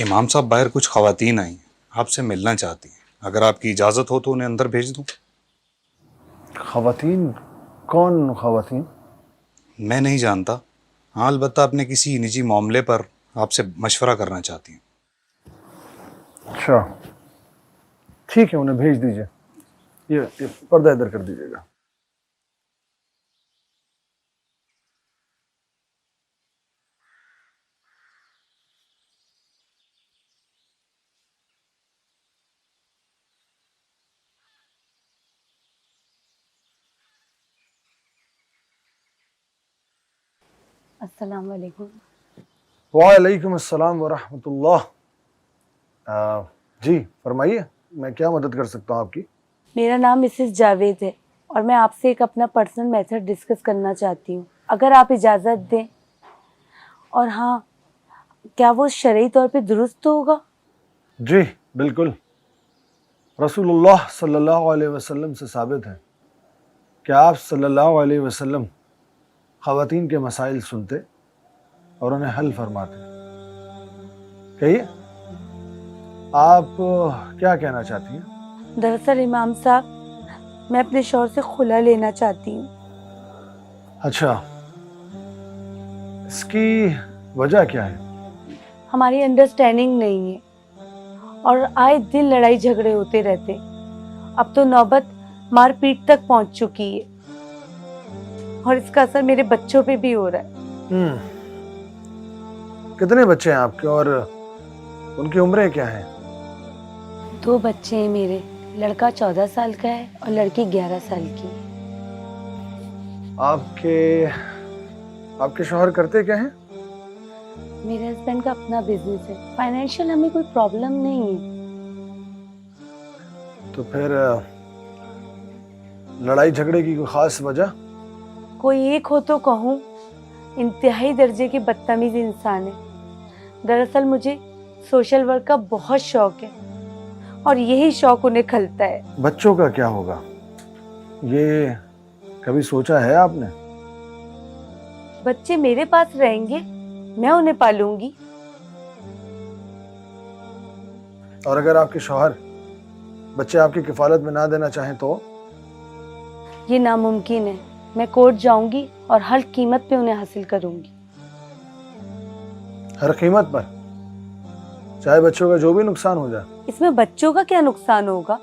इमाम साहब, बाहर कुछ ख़वातीन आई आपसे मिलना चाहती हैं। अगर आपकी इजाज़त हो तो उन्हें अंदर भेज दूं। ख़वातीन? कौन ख़वातीन? मैं नहीं जानता। हाँ, अलबत्ता अपने किसी निजी मामले पर आपसे मशवरा करना चाहती हैं। अच्छा ठीक है, उन्हें भेज दीजिए। ये पर्दा इधर कर दीजिएगा। अस्सलाम वालेकुम। वालेकुम अस्सलाम व रहमतुल्लाह। जी फरमाइए, मैं क्या मदद कर सकता हूँ आपकी? मेरा नाम मिसेस जावेद है और मैं आपसे एक अपना पर्सनल मैटर डिस्कस करना चाहती हूँ, अगर आप इजाज़त दें। और हाँ, क्या वो शरई तौर पे दुरुस्त होगा? जी बिल्कुल। रसूलुल्लाह सल्लल्लाहु अलैहि वसल्लम से साबित है कि आप सल्लल्लाहु अलैहि वसल्लम ख़वातीन के मसाइल सुनते और उन्हें हल फरमाते। कहिए, आप क्या कहना चाहती हैं? दरअसल इमाम साहब, मैं अपने शौहर से खुला लेना चाहती हूँ। अच्छा, इसकी वजह क्या है? हमारी अंडरस्टैंडिंग नहीं है और आए दिन लड़ाई झगड़े होते रहते। अब तो नौबत मारपीट तक पहुंच चुकी है और इसका असर मेरे बच्चों पे भी हो रहा है। कितने बच्चे हैं आपके और उनकी उम्रें क्या हैं? 2 बच्चे हैं मेरे, लड़का 14 साल का है और लड़की 11 साल की। आपके शौहर करते क्या हैं? मेरे हस्बैंड का अपना बिजनेस है, फाइनेंशियल हमें कोई प्रॉब्लम नहीं है। तो फिर लड़ाई झगड़े की कोई खास वजह? कोई एक हो तो कहूँ, इंतहाई दर्जे के बदतमीज इंसान है। दरअसल मुझे सोशल वर्क का बहुत शौक है और यही शौक उन्हें खलता है। बच्चों का क्या होगा, ये कभी सोचा है आपने? बच्चे मेरे पास रहेंगे, मैं उन्हें पालूंगी। और अगर आपके शौहर बच्चे आपकी किफालत में ना देना चाहें तो? ये नामुमकिन है। मैं कोर्ट जाऊंगी और हर कीमत पे उन्हें हासिल करूंगी। हर कीमत पर? चाहे बच्चों का जो भी नुकसान हो जाए? इसमें बच्चों का क्या नुकसान होगा?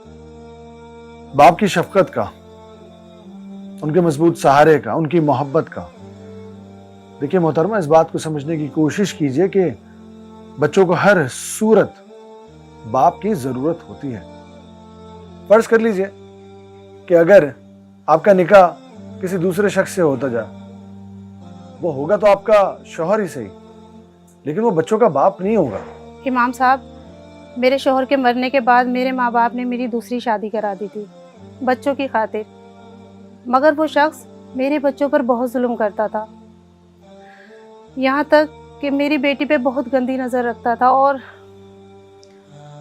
बाप की शफकत का, उनके मजबूत सहारे का, उनकी मोहब्बत का। देखिए मोहतरमा, इस बात को समझने की कोशिश कीजिए कि बच्चों को हर सूरत बाप की जरूरत होती है। फर्ज कर लीजिए कि अगर आपका निकाह किसी दूसरे शख्स से होता जाए, वो होगा तो आपका शौहर ही सही, लेकिन वो बच्चों का बाप नहीं होगा। इमाम साहब, मेरे शौहर के मरने के बाद मेरे माँ बाप ने मेरी दूसरी शादी करा दी थी बच्चों की खातिर, मगर वो शख्स मेरे बच्चों पर बहुत जुल्म करता था, यहाँ तक कि मेरी बेटी पे बहुत गंदी नज़र रखता था। और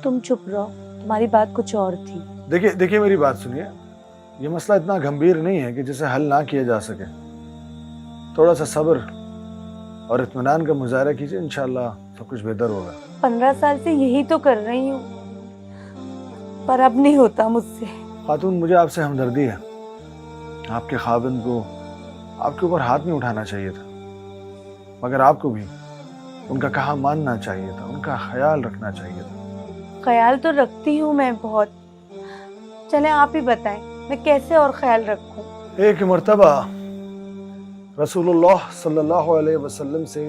तुम चुप रहो, तुम्हारी बात कुछ और थी। देखिए मेरी बात सुनिए, ये मसला इतना गंभीर नहीं है कि जिसे हल ना किया जा सके। थोड़ा सा सब्र और इत्मीनान का मुजाहरा कीजिए, इंशाल्लाह सब कुछ बेहतर होगा। 15 साल से यही तो कर रही हूँ, पर अब नहीं होता मुझसे। खातून, मुझे आपसे हमदर्दी है। आपके खाविंद को आपके ऊपर हाथ नहीं उठाना चाहिए था, मगर आपको भी उनका कहा मानना चाहिए था, उनका ख्याल रखना चाहिए था। ख्याल तो रखती हूँ मैं बहुत। चले आप ही बताएं मैं कैसे और ख्याल रखूं। एक मर्तबा रसूलुल्लाह सल्लल्लाहु अलैहि वसल्लम से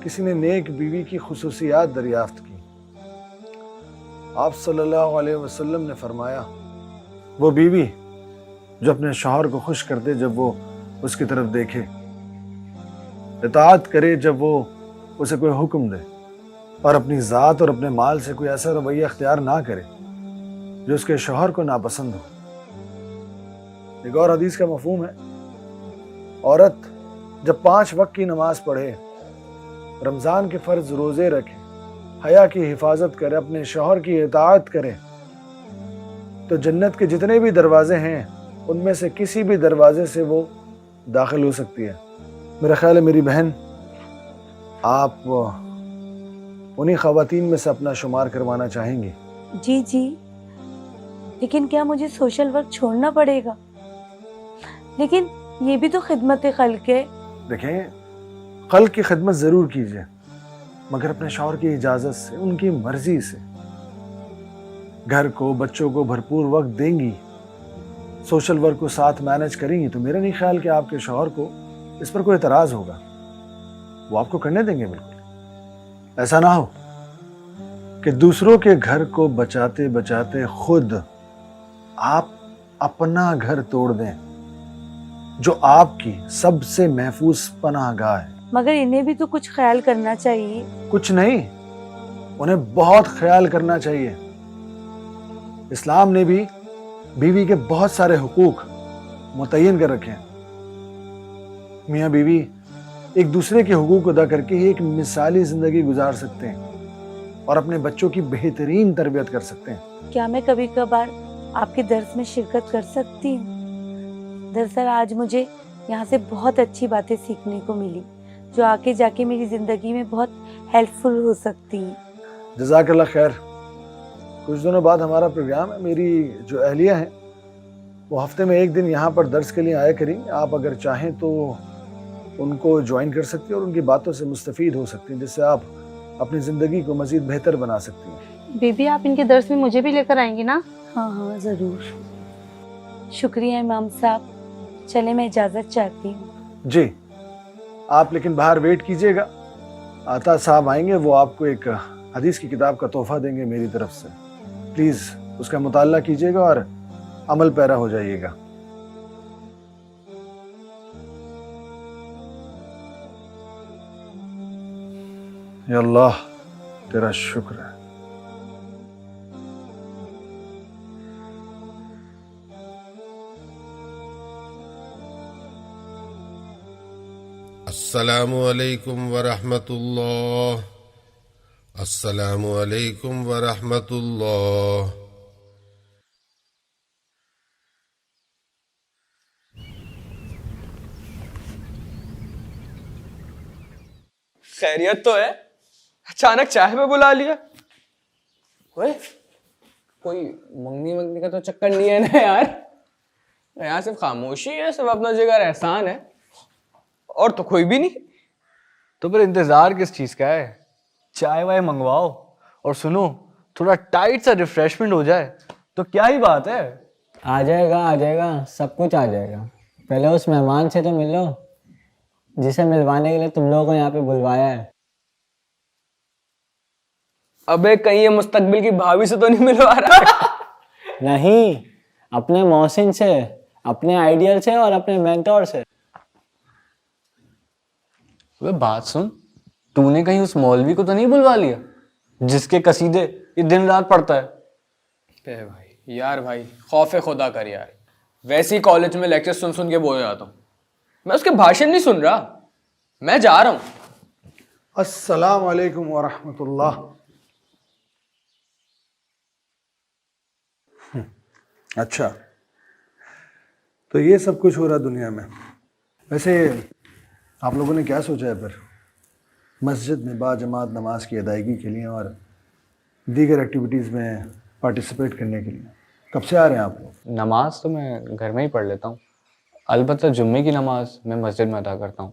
किसी ने नेक बीवी की खुसूसियात दरियाफ्त की। आप सल्लल्लाहु अलैहि वसल्लम ने फरमाया, वो बीवी जो अपने शौहर को खुश कर दे जब वो उसकी तरफ देखे, इताअत करे जब वो उसे कोई हुक्म दे, और अपनी ज़ात और अपने माल से कोई ऐसा रवैया अख्तियार ना करे जो उसके शौहर को नापसंद हो। एक और हदीस का मफहूम है, औरत जब 5 वक्त की नमाज पढ़े, रमज़ान के फ़र्ज रोज़े रखे, हया की हिफाजत करे, अपने शौहर की इताअत करे, तो जन्नत के जितने भी दरवाजे हैं उनमें से किसी भी दरवाजे से वो दाखिल हो सकती है। मेरा ख्याल है मेरी बहन, आप उन्हीं ख़वातीन में से अपना शुमार करवाना चाहेंगी। जी जी, लेकिन क्या मुझे सोशल वर्क छोड़ना पड़ेगा? लेकिन ये भी तो खिदमत खल्क है। देखें, खल्क की खिदमत ज़रूर कीजिए, मगर अपने शौहर की इजाज़त से, उनकी मर्जी से। घर को, बच्चों को भरपूर वक्त देंगी, सोशल वर्क को साथ मैनेज करेंगी, तो मेरा नहीं ख्याल कि आपके शौहर को इस पर कोई एतराज़ होगा। वो आपको करने देंगे बिल्कुल। ऐसा ना हो कि दूसरों के घर को बचाते बचाते खुद आप अपना घर तोड़ दें, जो आपकी सबसे महफूज पनाहगाह है। मगर इन्हें भी तो कुछ ख्याल करना चाहिए। कुछ नहीं, उन्हें बहुत ख्याल करना चाहिए। इस्लाम ने भी बीवी के बहुत सारे हुकूक मुतय्यन कर रखे हैं। मियाँ बीवी एक दूसरे के हुकूक अदा करके ही एक मिसाली जिंदगी गुजार सकते हैं और अपने बच्चों की बेहतरीन तरबियत कर सकते हैं। क्या मैं कभी कभार आपके दर्स में शिरकत कर सकती हूँ? दरअसल आज मुझे यहाँ से बहुत अच्छी बातें सीखने को मिली, जो आगे जाके मेरी ज़िंदगी में बहुत हेल्पफुल हो सकती हैं। जज़ाकल्लाह खैर। कुछ दिनों बाद हमारा प्रोग्राम है। मेरी जो अहलिया हैं वो हफ्ते में 1 दिन यहाँ पर दर्स के लिए आया करेंगी। आप अगर चाहें तो उनको ज्वाइन कर सकती हैं और उनकी बातों से मुस्तफ़ीद हो सकती हैं, जिससे आप अपनी ज़िंदगी को मज़ीद बेहतर बना सकती हैं। बीबी, आप इनके दर्स में मुझे भी लेकर आएंगी ना? हाँ हाँ ज़रूर। शुक्रिया इमाम साहब। चले, मैं इजाज़त चाहती हूँ। जी, आप लेकिन बाहर वेट कीजिएगा। आता साहब आएंगे, वो आपको एक हदीस की किताब का तोहफा देंगे मेरी तरफ से। प्लीज़ उसका मुताला कीजिएगा और अमल पैरा हो जाइएगा। या अल्लाह, तेरा शुक्र है। अस्सलामु अलैकुम वरहमतुल्लाह। अस्सलामु अलैकुम वरहमतुल्लाह। खैरियत तो है? अचानक चाय पे बुला लिया। ओए, कोई मंगनी मंगनी का तो चक्कर नहीं है ना यार? यहाँ सिर्फ खामोशी है, सब अपना जिगर एहसान है, और तो कोई भी नहीं। तो फिर इंतजार किस चीज का है? चाय वाय मंगवाओ, और सुनो, थोड़ा टाइट सा रिफ्रेशमेंट हो जाए तो क्या ही बात है। आ जाएगा, सब कुछ आ जाएगा। पहले उस मेहमान से तो मिलो जिसे मिलवाने के लिए तुम लोगों को यहाँ पे बुलवाया है। अबे कहीं ये मुस्तकबिल की भाभी से तो नहीं मिलवा रहा? नहीं, अपने मौसिन से, अपने आइडियल से और अपने मेंटोर से। वे बात सुन, तूने कहीं उस मौलवी को तो नहीं बुलवा लिया जिसके कसीदे ये दिन रात पढ़ता है? भाई यार, भाई खौफे खुदा कर यार। वैसे ही कॉलेज में लेक्चर सुन सुन के बोर जाता हूँ। मैं उसके भाषण नहीं सुन रहा, मैं जा रहा हूँ। अस्सलाम वालेकुम वरहमतुल्लाह। अच्छा, तो ये सब कुछ हो रहा दुनिया में। वैसे आप लोगों ने क्या सोचा है फिर मस्जिद में बाजमात नमाज की अदायगी के लिए और दीगर एक्टिविटीज़ में पार्टिसिपेट करने के लिए? कब से आ रहे हैं आप लोग? नमाज तो मैं घर में ही पढ़ लेता हूँ, अलबत्ता जुम्मे की नमाज मैं मस्जिद में अदा करता हूँ।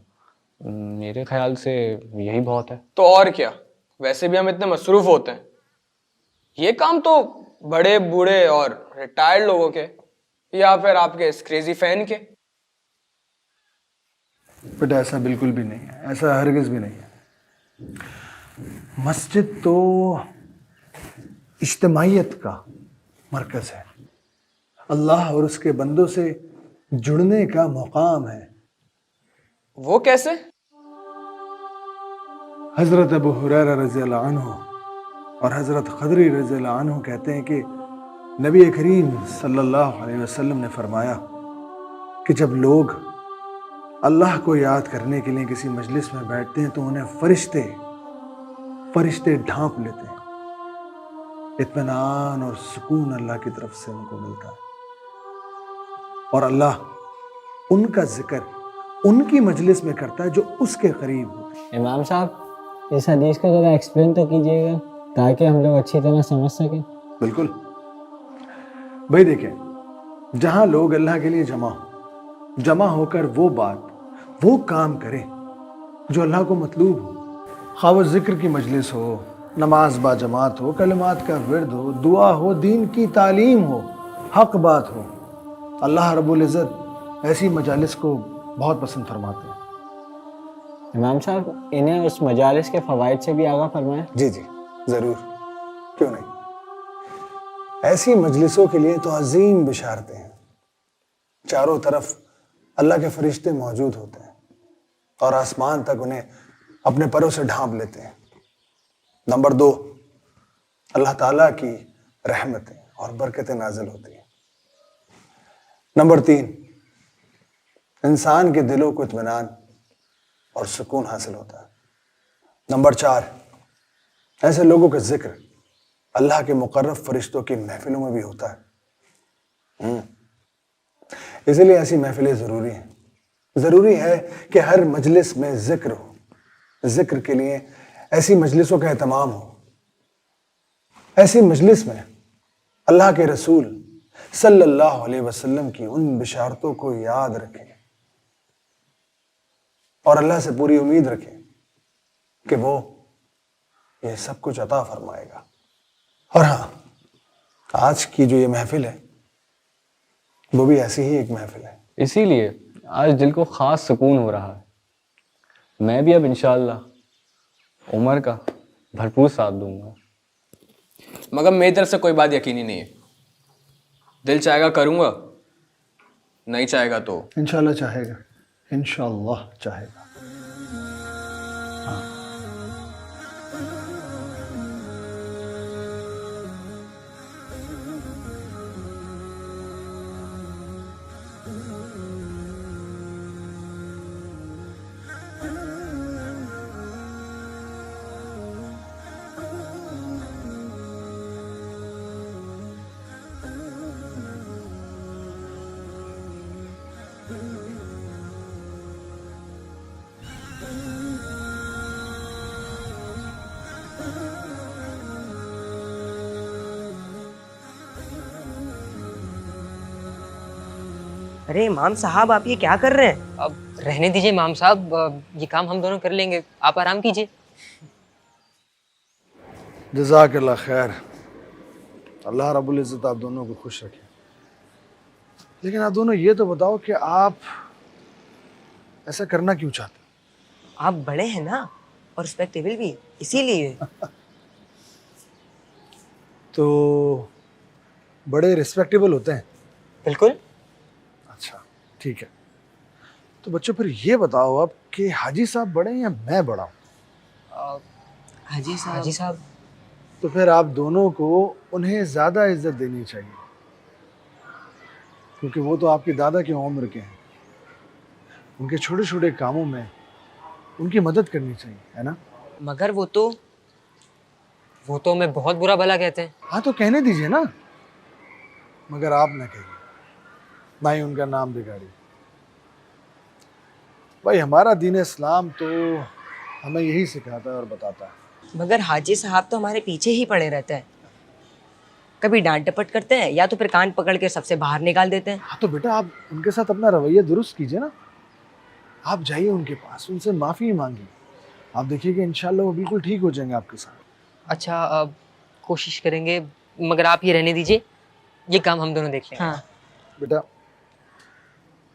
मेरे ख्याल से यही बहुत है। तो और क्या, वैसे भी हम इतने मसरूफ होते हैं। ये काम तो बड़े बूढ़े और रिटायर्ड लोगों के, या फिर आपके इस क्रेजी फैन के। बेटा ऐसा बिल्कुल भी नहीं है, ऐसा हरगिज़ भी नहीं है। मस्जिद तो इज्तिमाइयत का मरकज़ है, अल्लाह और उसके बंदों से जुड़ने का मुकाम है। वो कैसे? हज़रत अबू हुरैरा रज़ियल्लाहु अन्हु और हज़रत खदरी रज़ियल्लाहु अन्हु कहते हैं कि नबी करीम सल्लल्लाहु अलैहि वसल्लम ने फरमाया कि जब लोग अल्लाह को याद करने के लिए किसी मजलिस में बैठते हैं तो उन्हें फरिश्ते ढांप लेते हैं। इत्मीनान और सुकून अल्लाह की तरफ से उनको मिलता है और अल्लाह उनका जिक्र उनकी मजलिस में करता है जो उसके करीब होते हैं। इमाम साहब, इस हदीस को ज़रा एक्सप्लेन तो कीजिएगा ताकि हम लोग अच्छी तरह समझ सकें। बिल्कुल भाई, देखें, जहां लोग अल्लाह के लिए जमा होकर वो बात वो काम करें जो अल्लाह को मतलूब हो, खा वो जिक्र की मजलिस हो, नमाज बाजमात हो, कलमात का विर्द हो, दुआ हो, दीन की तालीम हो, हक बात हो, अल्लाह रब्बुल इज़्ज़त ऐसी मजालिस को बहुत पसंद फरमाते हैं। इमाम साहब, इन्हें उस मजालिस के फ़वाइद से भी आगाह फरमाएं। जी जी ज़रूर, क्यों नहीं। ऐसी मजलिसों के लिए तो अजीम बिशारतें हैं। चारों तरफ अल्लाह के फरिश्ते मौजूद होते हैं और आसमान तक उन्हें अपने परों से ढांप लेते हैं। नंबर 2, अल्लाह ताला की रहमतें और बरकतें नाजिल होती हैं। नंबर 3, इंसान के दिलों को इत्मीनान और सुकून हासिल होता है। नंबर 4, ऐसे लोगों का जिक्र अल्लाह के मुकर्रब फरिश्तों की महफिलों में भी होता है। इसलिए ऐसी महफिलें ज़रूरी हैं। ज़रूरी है कि हर मजलिस में जिक्र हो, जिक्र के लिए ऐसी मजलिसों का एहतमाम हो। ऐसी मजलिस में अल्लाह के रसूल सल्लल्लाहु अलैहि वसल्लम की उन बिशारतों को याद रखें और अल्लाह से पूरी उम्मीद रखें कि वो ये सब कुछ अता फरमाएगा। और हाँ, आज की जो ये महफिल है वो भी ऐसी ही एक महफिल है। इसीलिए आज दिल को ख़ास सुकून हो रहा है। मैं भी अब इंशाअल्लाह उमर का भरपूर साथ दूंगा। मगर मेरी तरफ से कोई बात यकीनी नहीं है। दिल चाहेगा करूंगा, नहीं चाहेगा तो इंशाल्लाह चाहेगा, इंशाल्लाह चाहेगा। अरे इमाम साहब, आप ये क्या कर रहे हैं? अब रहने दीजिए इमाम साहब, ये काम हम दोनों कर लेंगे, आप आराम कीजिए। जज़ाकल्लाह खैर, अल्लाह रब्बुल इज़्ज़त आप दोनों को खुश रखे। लेकिन आप दोनों ये तो बताओ कि आप ऐसा करना क्यों चाहते हो? आप बड़े हैं ना, और रिस्पेक्टेबल भी, इसीलिए। तो बड़े रिस्पेक्टेबल होते हैं? बिल्कुल। अच्छा ठीक है, तो बच्चों फिर ये बताओ अब कि हाजी साहब बड़े हैं या मैं बड़ा हूँ? हाजी साहब। तो फिर आप दोनों को उन्हें ज़्यादा इज्जत देनी चाहिए, क्योंकि वो तो आपकी दादा की उम्र के हैं। उनके छोटे छोटे कामों में उनकी मदद करनी चाहिए, है ना? मगर वो तो हमें बहुत बुरा भला कहते हैं। हाँ तो कहने दीजिए ना, मगर आप ना कहिए, ना ही उनका नाम बिगाड़िए। भाई हमारा दीन इस्लाम तो हमें यही सिखाता है और बताता है। मगर हाजी साहब तो हमारे पीछे ही पड़े रहते हैं, कभी डांट डपट करते हैं या तो फिर कान पकड़ के सबसे बाहर निकाल देते हैं। हाँ तो बेटा आप उनके साथ अपना रवैया दुरुस्त कीजिए ना। आप जाइए उनके पास, उनसे माफ़ी मांगिए। आप देखिए कि इंशाल्लाह वो बिल्कुल ठीक हो जाएंगे आपके साथ। अच्छा, अब कोशिश करेंगे, मगर आप ये रहने दीजिए, ये काम हम दोनों देख लेंगे। हाँ। बेटा,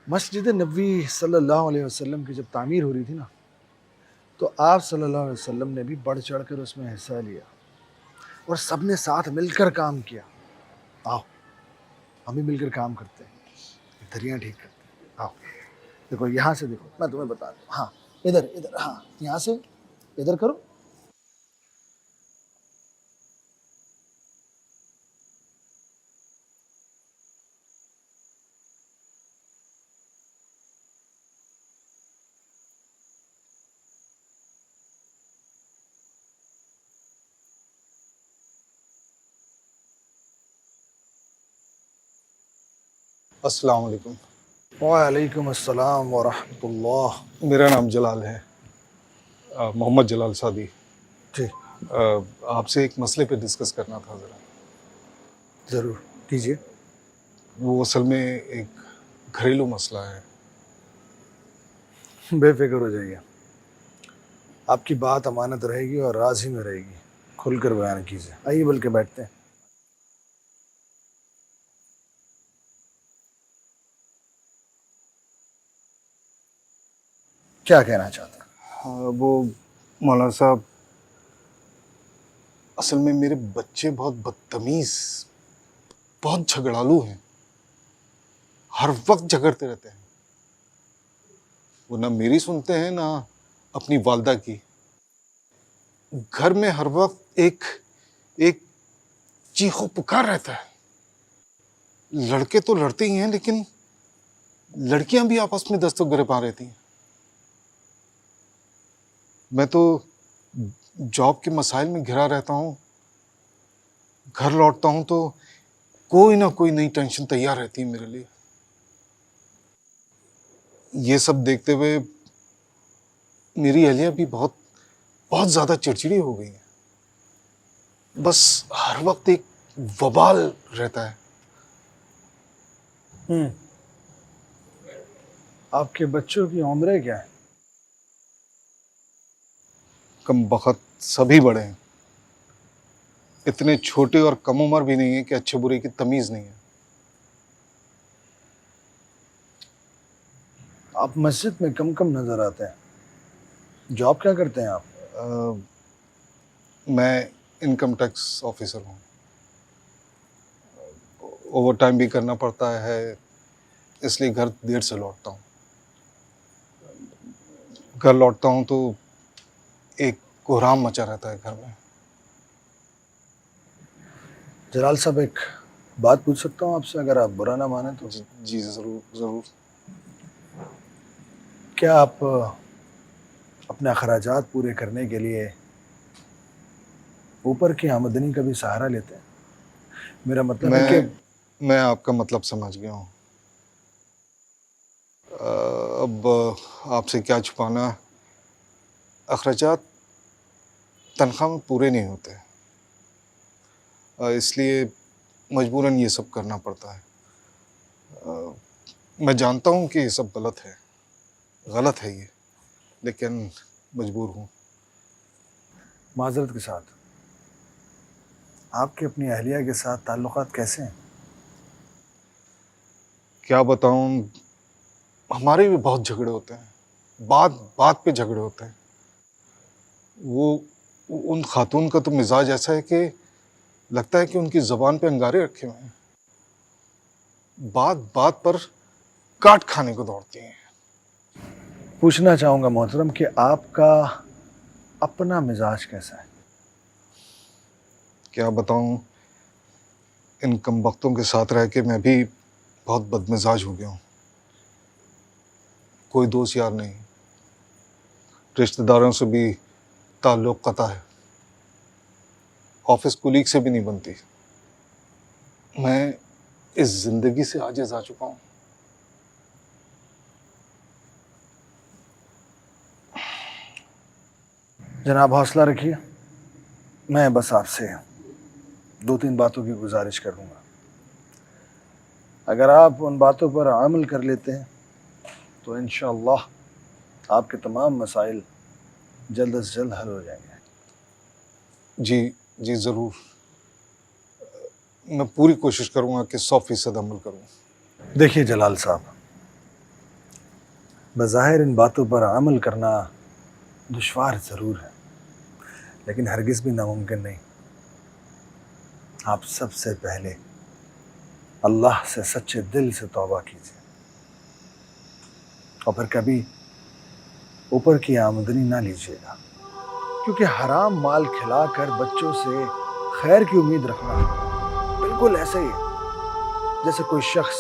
मस्जिद नबवी सल्लल्लाहु अलैहि वसल्लम की जब तामीर हो रही थी ना, तो आप सल्लल्लाहु अलैहि वसल्लम ने भी बढ़ चढ़ कर उसमें हिस्सा लिया और सबने साथ मिलकर काम किया। आओ हम भी मिलकर काम करते हैं, दरिया ठीक करते हैं। आओ देखो, यहाँ से देखो, मैं तुम्हें बता दूँ। हाँ इधर इधर, हाँ यहाँ से इधर करो। अस्सलाम वालेकुम। वालेकुम अस्सलाम व रहमतुल्लाह। मेरा नाम जलाल है, मोहम्मद जलाल सादी। जी। आपसे एक मसले पे डिस्कस करना था ज़रा। ज़रूर कीजिए। वो असल में एक घरेलू मसला है। बेफिक्र हो जाइए, आपकी बात अमानत रहेगी और राज ही में रहेगी। खुलकर बयान कीजिए। आइए बल्कि बैठते हैं। क्या कहना चाहते हैं? हाँ, वो मौलाना साहब, असल में मेरे बच्चे बहुत बदतमीज़, बहुत झगड़ालू हैं। हर वक्त झगड़ते रहते हैं। वो ना मेरी सुनते हैं ना अपनी वालदा की। घर में हर वक्त एक एक चीखो पुकार रहता है। लड़के तो लड़ते ही हैं, लेकिन लड़कियां भी आपस में दस्तक गिरफ्तार रहती हैं। मैं तो जॉब के मसाइल में घिरा रहता हूँ। घर लौटता हूँ तो कोई ना कोई नई टेंशन तैयार रहती है मेरे लिए। ये सब देखते हुए मेरी अहलिया भी बहुत बहुत ज़्यादा चिड़चिड़ी हो गई है। बस हर वक्त एक वबाल रहता है। आपके बच्चों की उम्रें क्या है? कम बखत सभी बड़े हैं। इतने छोटे और कम उम्र भी नहीं है कि अच्छे बुरे की तमीज़ नहीं है। आप मस्जिद में कम कम नजर आते हैं। जॉब क्या करते हैं आप? मैं इनकम टैक्स ऑफिसर हूँ। ओवर टाइम भी करना पड़ता है, इसलिए घर देर से लौटता हूँ। घर लौटता हूँ तो एक कोहराम मचा रहता है घर में। जलाल साहब, एक बात पूछ सकता हूँ आपसे, अगर आप बुरा ना माने तो? जी ज़रूर ज़रूर। क्या आप अपने अखराजात पूरे करने के लिए ऊपर की आमदनी का भी सहारा लेते हैं? मेरा मतलब है कि मैं आपका मतलब समझ गया हूँ। अब आपसे क्या छुपाना, अखराजात तनख्वाह में पूरे नहीं होते, इसलिए मजबूरन ये सब करना पड़ता है। मैं जानता हूँ कि ये सब गलत है ये, लेकिन मजबूर हूँ। माजरत के साथ, आपके अपनी अहलिया के साथ ताल्लुकात कैसे हैं? क्या बताऊँ, हमारे भी बहुत झगड़े होते हैं। बात बात पे झगड़े होते हैं। वो उन खातून का तो मिजाज ऐसा है कि लगता है कि उनकी ज़बान पे अंगारे रखे हुए हैं। बात बात पर काट खाने को दौड़ती हैं। पूछना चाहूँगा मोहतरम कि आपका अपना मिजाज कैसा है? क्या बताऊँ, इन कमबख्तों के साथ रह के मैं भी बहुत बदमिजाज हो गया हूँ। कोई दोस्त यार नहीं, रिश्तेदारों से भी ताल्लुक़ क़ता है, ऑफिस कुलीग से भी नहीं बनती। मैं इस ज़िंदगी से आजिज़ आ चुका हूँ। जनाब हौसला रखिए, मैं बस आपसे 2-3 बातों की गुजारिश करूँगा। अगर आप उन बातों पर अमल कर लेते हैं तो इंशाअल्लाह आपके तमाम मसाइल जल्द से जल्द हल हो जाएंगे। जी जी ज़रूर, मैं पूरी कोशिश करूँगा कि 100% अमल करूँ। देखिए जलाल साहब, बज़ाहिर इन बातों पर अमल करना दुश्वार ज़रूर है, लेकिन हरगिज़ भी नामुमकिन नहीं। आप सबसे पहले अल्लाह से सच्चे दिल से तौबा कीजिए और फिर कभी ऊपर की आमदनी ना लीजिएगा, क्योंकि हराम माल खिलाकर बच्चों से खैर की उम्मीद रखना बिल्कुल ऐसे ही है जैसे कोई शख्स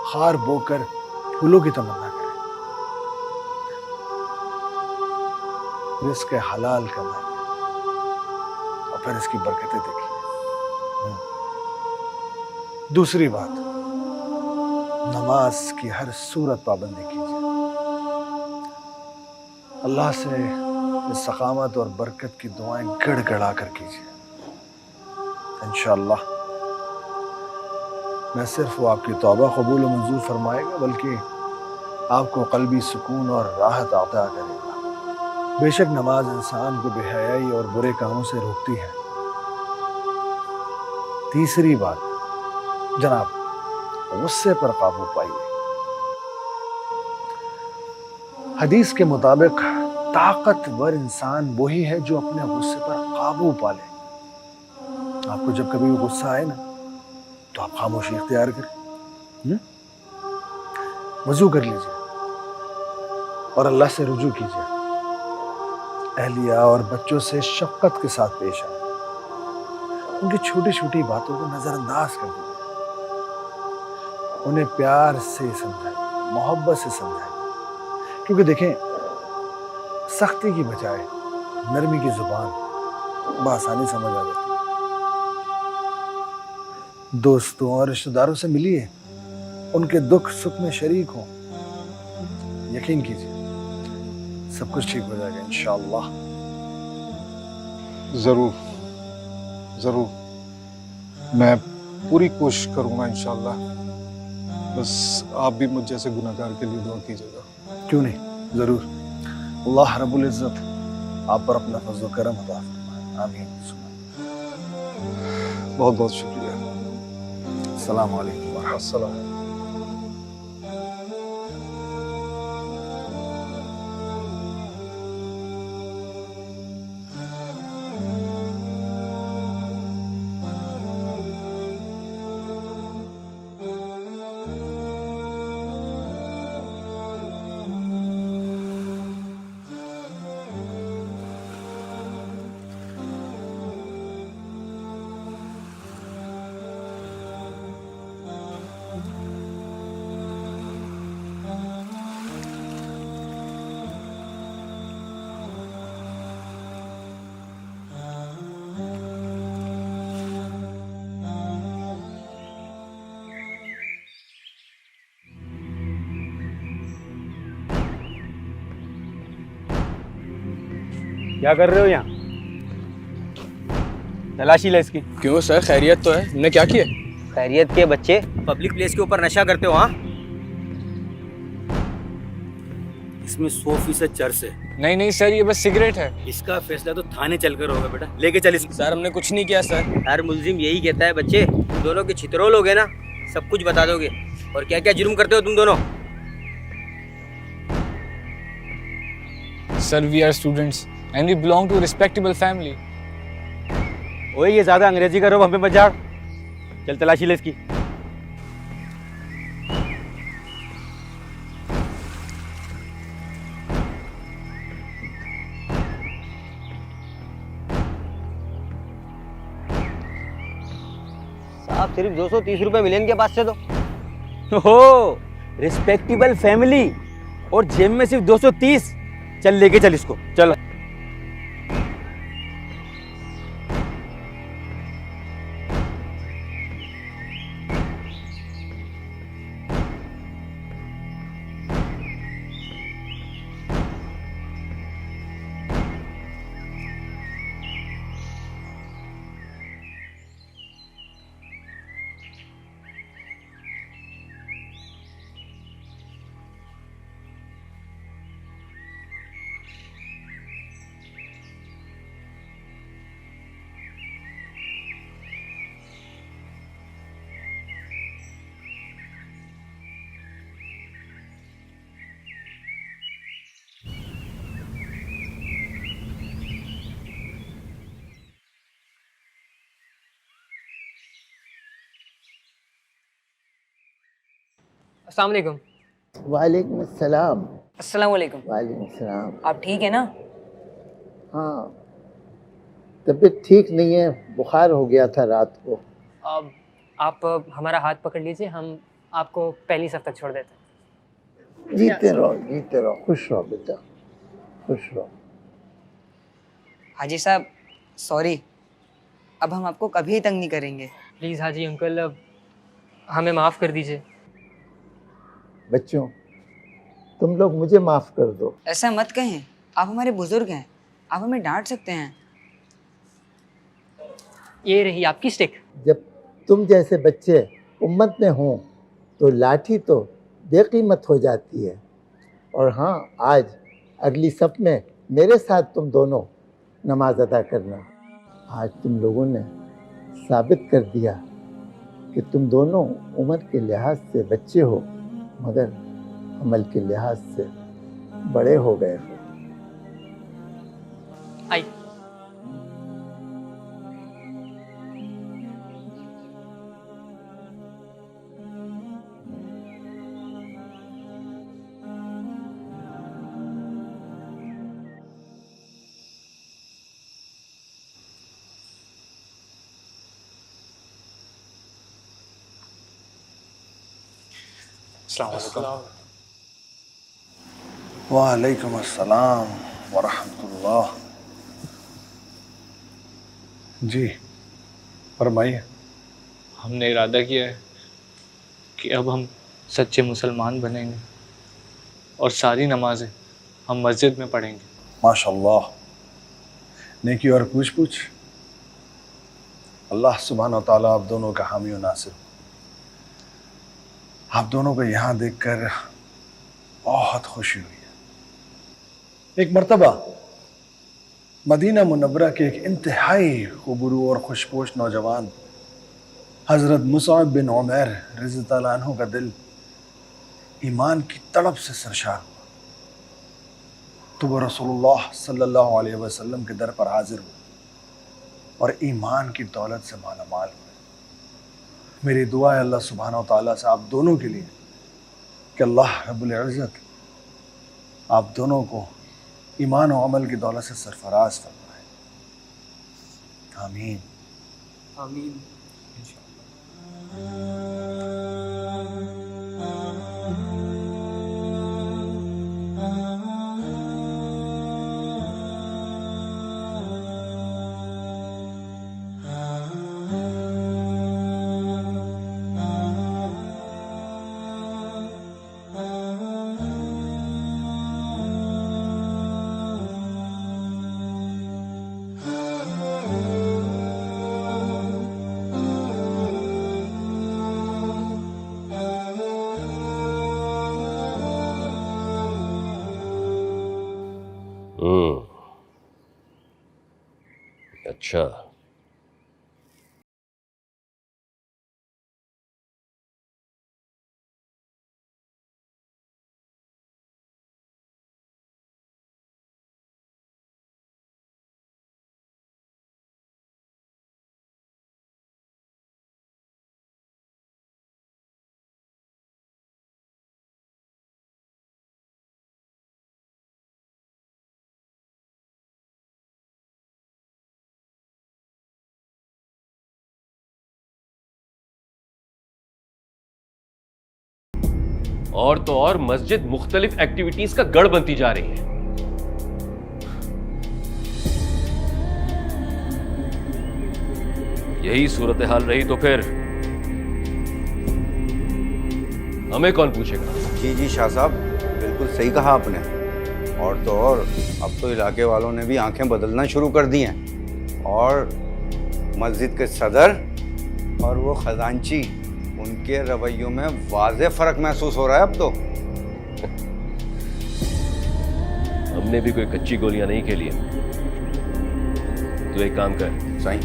खार बोकर फूलों की तमन्ना करे। रिस्क हलाल कमाइए और फिर इसकी बरकतें देखिए। दूसरी बात, नमाज की हर सूरत पाबंदी कीजिए। अल्लाह से इस्तकामत और बरकत की दुआएं गड़गड़ा कर कीजिए। इंशाअल्लाह न सिर्फ वो आपकी तौबा कबूल और मंजूर फरमाएगा, बल्कि आपको क़ल्बी सुकून और राहत अता करेगा। बेशक नमाज इंसान को बेहयाई और बुरे कामों से रोकती है। तीसरी बात जनाब, गुस्से पर काबू पाइए। हदीस के मुताबिक ताकतवर इंसान वही है जो अपने गुस्से पर काबू पा ले। आपको जब कभी भी गुस्सा आए ना, तो आप खामोशी इख्तियार करें, वजू कर लीजिए और अल्लाह से रुजू कीजिए। अहलिया और बच्चों से शफकत के साथ पेश आए। उनकी छोटी छोटी बातों को नजरअंदाज कर दीजिए। उन्हें प्यार से समझाइए, मोहब्बत से समझाइए, क्योंकि देखें, सख्ती की बजाय नरमी की जुबान बआसानी समझ आ जाती है। दोस्तों और रिश्तेदारों से मिलिए, उनके दुख सुख में शरीक हों। यकीन कीजिए सब कुछ ठीक हो जाएगा इंशाअल्लाह। ज़रूर ज़रूर, मैं पूरी कोशिश करूँगा इंशाअल्लाह। बस आप भी मुझ जैसे गुनहगार के लिए दुआ कीजिएगा। क्यों नहीं, ज़रूर। अल्लाह रब्बुल इज़्ज़त आप पर अपना फज़्ल व करम अता फरमाए। आमीन। बहुत बहुत शुक्रिया। अस्सलामु अलैकुम व रहमतुल्लाह। क्या कर रहे हो यहाँ? तलाशी ले इसकी। क्यों सर, खैरियत तो है? हमने क्या किया? खैरियत के बच्चे पब्लिक प्लेस के ऊपर नशा करते हो? हाँ, इसमें 100% चर्स है। नहीं नहीं सर, ये बस सिगरेट है। इसका फैसला तो थाने चलकर होगा बेटा। लेके चल इसको। सर हमने कुछ नहीं किया सर। हर मुलजिम यही कहता है बच्चे, तुम दोनों के छितरोल हो गए ना, सब कुछ बता दोगे। और क्या क्या जुर्म करते हो तुम दोनों? Sir we are students and we belong to respectable family. ओए ये ज्यादा अंग्रेजी करो, हम पे मत झाड़। चल तलाशी ले इसकी। साहब सिर्फ 230 रुपए मिले इनके पास से तो। हो, रिस्पेक्टेबल फैमिली और जेब में सिर्फ 230। चल लेके चल इसको, चल। अस्सलाम वालेकुम। वालेकुम अस्सलाम। अस्सलाम वालेकुम। वालेकुम सलाम। आप ठीक है ना? हाँ, तबीयत ठीक नहीं है, बुखार हो गया था रात को। अब आप हमारा हाथ पकड़ लीजिए, हम आपको पहली सफ तक छोड़ देते हैं। जीते रहो, खुश रहो बेटा, खुश रहो। हाजी साहब सॉरी, अब हम आपको कभी तंग नहीं करेंगे। प्लीज़ हाजी अंकल, अब हमें माफ़ कर दीजिए। बच्चों, तुम लोग मुझे माफ़ कर दो। ऐसा मत कहें, आप हमारे बुजुर्ग हैं, आप हमें डांट सकते हैं। ये रही आपकी स्टिक। जब तुम जैसे बच्चे उम्मत में हों तो लाठी तो बेकीमत हो जाती है। और हाँ, आज अगली सफ में मेरे साथ तुम दोनों नमाज अदा करना। आज तुम लोगों ने साबित कर दिया कि तुम दोनों उम्र के लिहाज से बच्चे हो, मगर अमल के लिहाज से बड़े हो गए हो। आई वालेकुम अस्सलाम वरहमतुल्लाह। जी फरमाइए। हमने इरादा किया है कि अब हम सच्चे मुसलमान बनेंगे और सारी नमाजें हम मस्जिद में पढ़ेंगे। माशाल्लाह, नेकी और पूछ अल्लाह सुब्हान व तआला आप दोनों का हामी और नासिर। आप दोनों को यहाँ देखकर बहुत खुशी हुई है। एक मर्तबा मदीना मुनव्वरा के एक इंतहाई खूबरू और खुशपोश नौजवान हज़रत मुसअब बिन उमैर रज़ियल्लाहु अन्हु का दिल ईमान की तड़प से सरशार हुआ, तो वो रसूलुल्लाह सल्लल्लाहु अलैहि वसल्लम के दर पर हाजिर हुए और ईमान की दौलत से मालामाल हुए। मेरी दुआ है अल्लाह सुब्हानहु व तआला से आप दोनों के लिए कि अल्लाह रब्बुल इज़्ज़त आप दोनों को ईमान और अमल की दौलत से सरफराज फरमाए। आमीन आमीन। अच्छा, और तो और मस्जिद मुख्तलिफ एक्टिविटीज का गढ़ बनती जा रही है। यही सूरत हाल रही तो फिर हमें कौन पूछेगा? जी जी शाह साहब, बिल्कुल सही कहा आपने। और तो और अब तो इलाके वालों ने भी आंखें बदलना शुरू कर दी हैं और मस्जिद के सदर और वो खजांची, उनके रवैयों में वाज़े फर्क महसूस हो रहा है अब तो। हमने भी कोई कच्ची गोलियां नहीं खेली है। तो एक काम कर, सही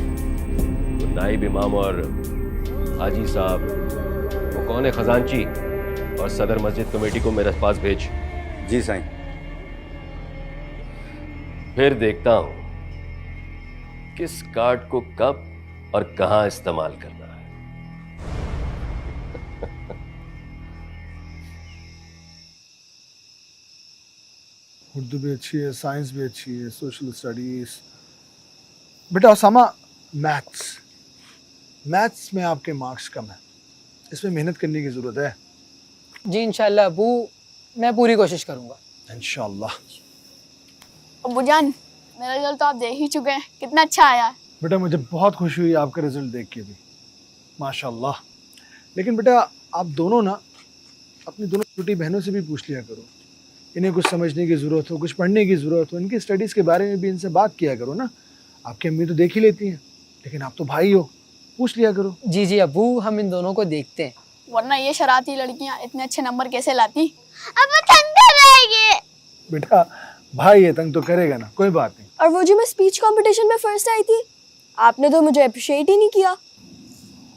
तो नाइब इमाम और हाजी साहब, वो कौन है, खजांची और सदर मस्जिद कमेटी को मेरे पास भेज। जी साईं। फिर देखता हूं किस कार्ड को कब और कहां इस्तेमाल करना है। उर्दू भी अच्छी है, साइंस भी अच्छी है, सोशल स्टडीज़। बेटा उसामा, मैथ्स में आपके मार्क्स कम है, इसमें मेहनत करने की ज़रूरत है। जी इंशाल्लाह अबू, मैं पूरी कोशिश करूँगा इंशाल्लाह। अब्बू जान, मेरा रिजल्ट तो आप देख ही चुके हैं, कितना अच्छा आया। बेटा मुझे बहुत खुशी हुई आपका रिजल्ट देख के भी, माशाल्लाह। लेकिन बेटा आप दोनों ना अपनी दोनों छोटी बहनों से भी पूछ लिया करो, इन्हें कुछ समझने की ज़रूरत हो, कुछ पढ़ने की ज़रूरत हो, इनकी स्टडीज़ के बारे में भी इनसे बात किया करो ना। आपकी अम्मी तो देख ही लेती हैं, लेकिन आप तो भाई हो, पूछ लिया करो। जी जी अबू, हम इन दोनों को देखते हैं। वरना ये शरारती लड़कियां इतने अच्छे नंबर कैसे लाती? अब तंग कर रहेंगे। बेटा भाई ये तंग तो करेगा ना, कोई बात नहीं। और वो जो मैं स्पीच कंपटीशन में फर्स्ट आई थी, आपने तो मुझे अप्रिशिएट ही नहीं किया।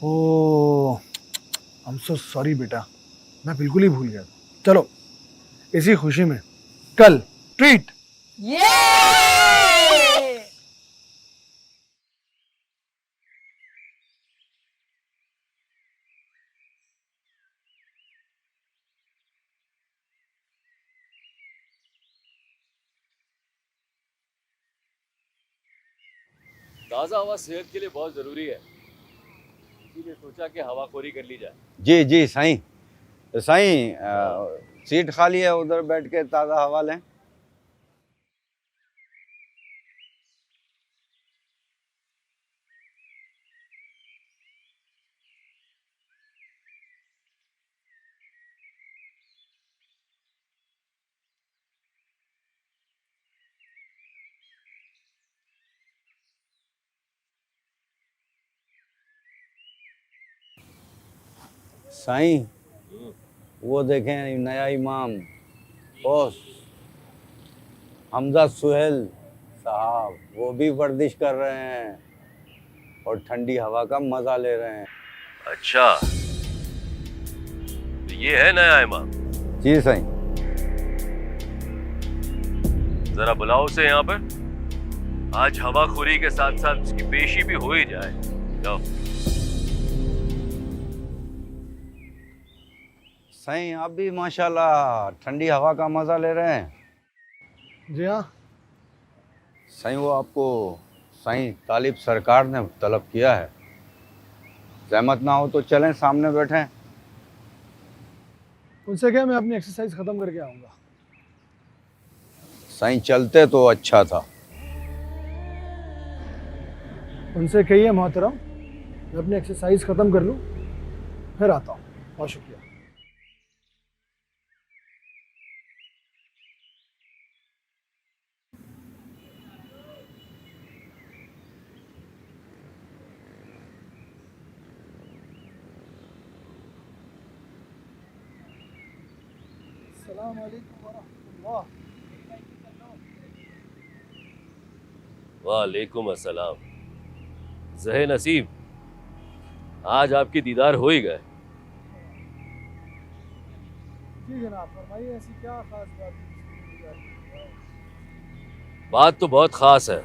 ओह आई एम सो सॉरी बेटा, मैं बिल्कुल ही भूल गया था। चलो इसी खुशी में कल ट्रीट। ताज़ा हवा सेहत के लिए बहुत ज़रूरी है, इसीलिए सोचा कि हवाखोरी कर ली जाए। जी जी साईं, साईं सीट खाली है, उधर बैठ के ताज़ा हवा लें। साईं वो देखें नया इमाम बॉस हमजा सुहेल साहब, वो भी वर्जिश कर रहे हैं और ठंडी हवा का मजा ले रहे हैं। अच्छा, तो ये है नया इमाम? जी साईं। जरा बुलाओ उसे यहाँ पर, आज हवाखोरी के साथ साथ उसकी पेशी भी हो ही जाए। जाओ। साईं आप भी माशाल्लाह ठंडी हवा का मजा ले रहे हैं। जी हाँ साईं, वो आपको साईं तालिब सरकार ने तलब किया है, जहमत ना हो तो चलें, सामने बैठें। उनसे क्या, मैं अपनी एक्सरसाइज खत्म करके आऊँगा। साईं चलते तो अच्छा था। उनसे कहिए मोहतरम, मैं अपनी एक्सरसाइज खत्म कर लूँ फिर आता हूँ। बहुत शुक्रिया। वालेकुम अस्सलाम। ज़हे नसीब, आज आपकी दीदार हो ही गए। जी जनाब, फरमाइए ऐसी क्या खास बात है? बात तो बहुत खास है,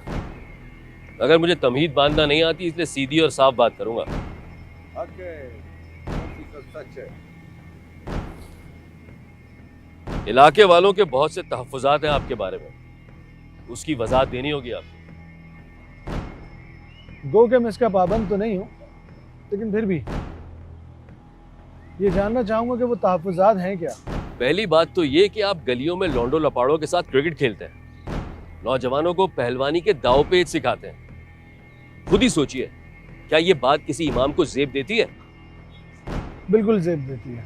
अगर मुझे तमहीद बांधना नहीं आती इसलिए सीधी और साफ बात करूंगा। सच है। इलाके वालों के बहुत से तहफ़्फ़ुज़ात हैं आपके बारे में, उसकी वज़ाहत देनी होगी आपको। गो के मैं इसका पाबंद तो नहीं हूँ, लेकिन फिर भी ये जानना चाहूँगा कि वो तहफ़्फ़ुज़ात हैं क्या। पहली बात तो ये कि आप गलियों में लौंडो लपाड़ों के साथ क्रिकेट खेलते हैं, नौजवानों को पहलवानी के दाव पेच सिखाते हैं। खुद ही सोचिए, क्या ये बात किसी इमाम को ज़ेब देती है? बिल्कुल ज़ेब देती है।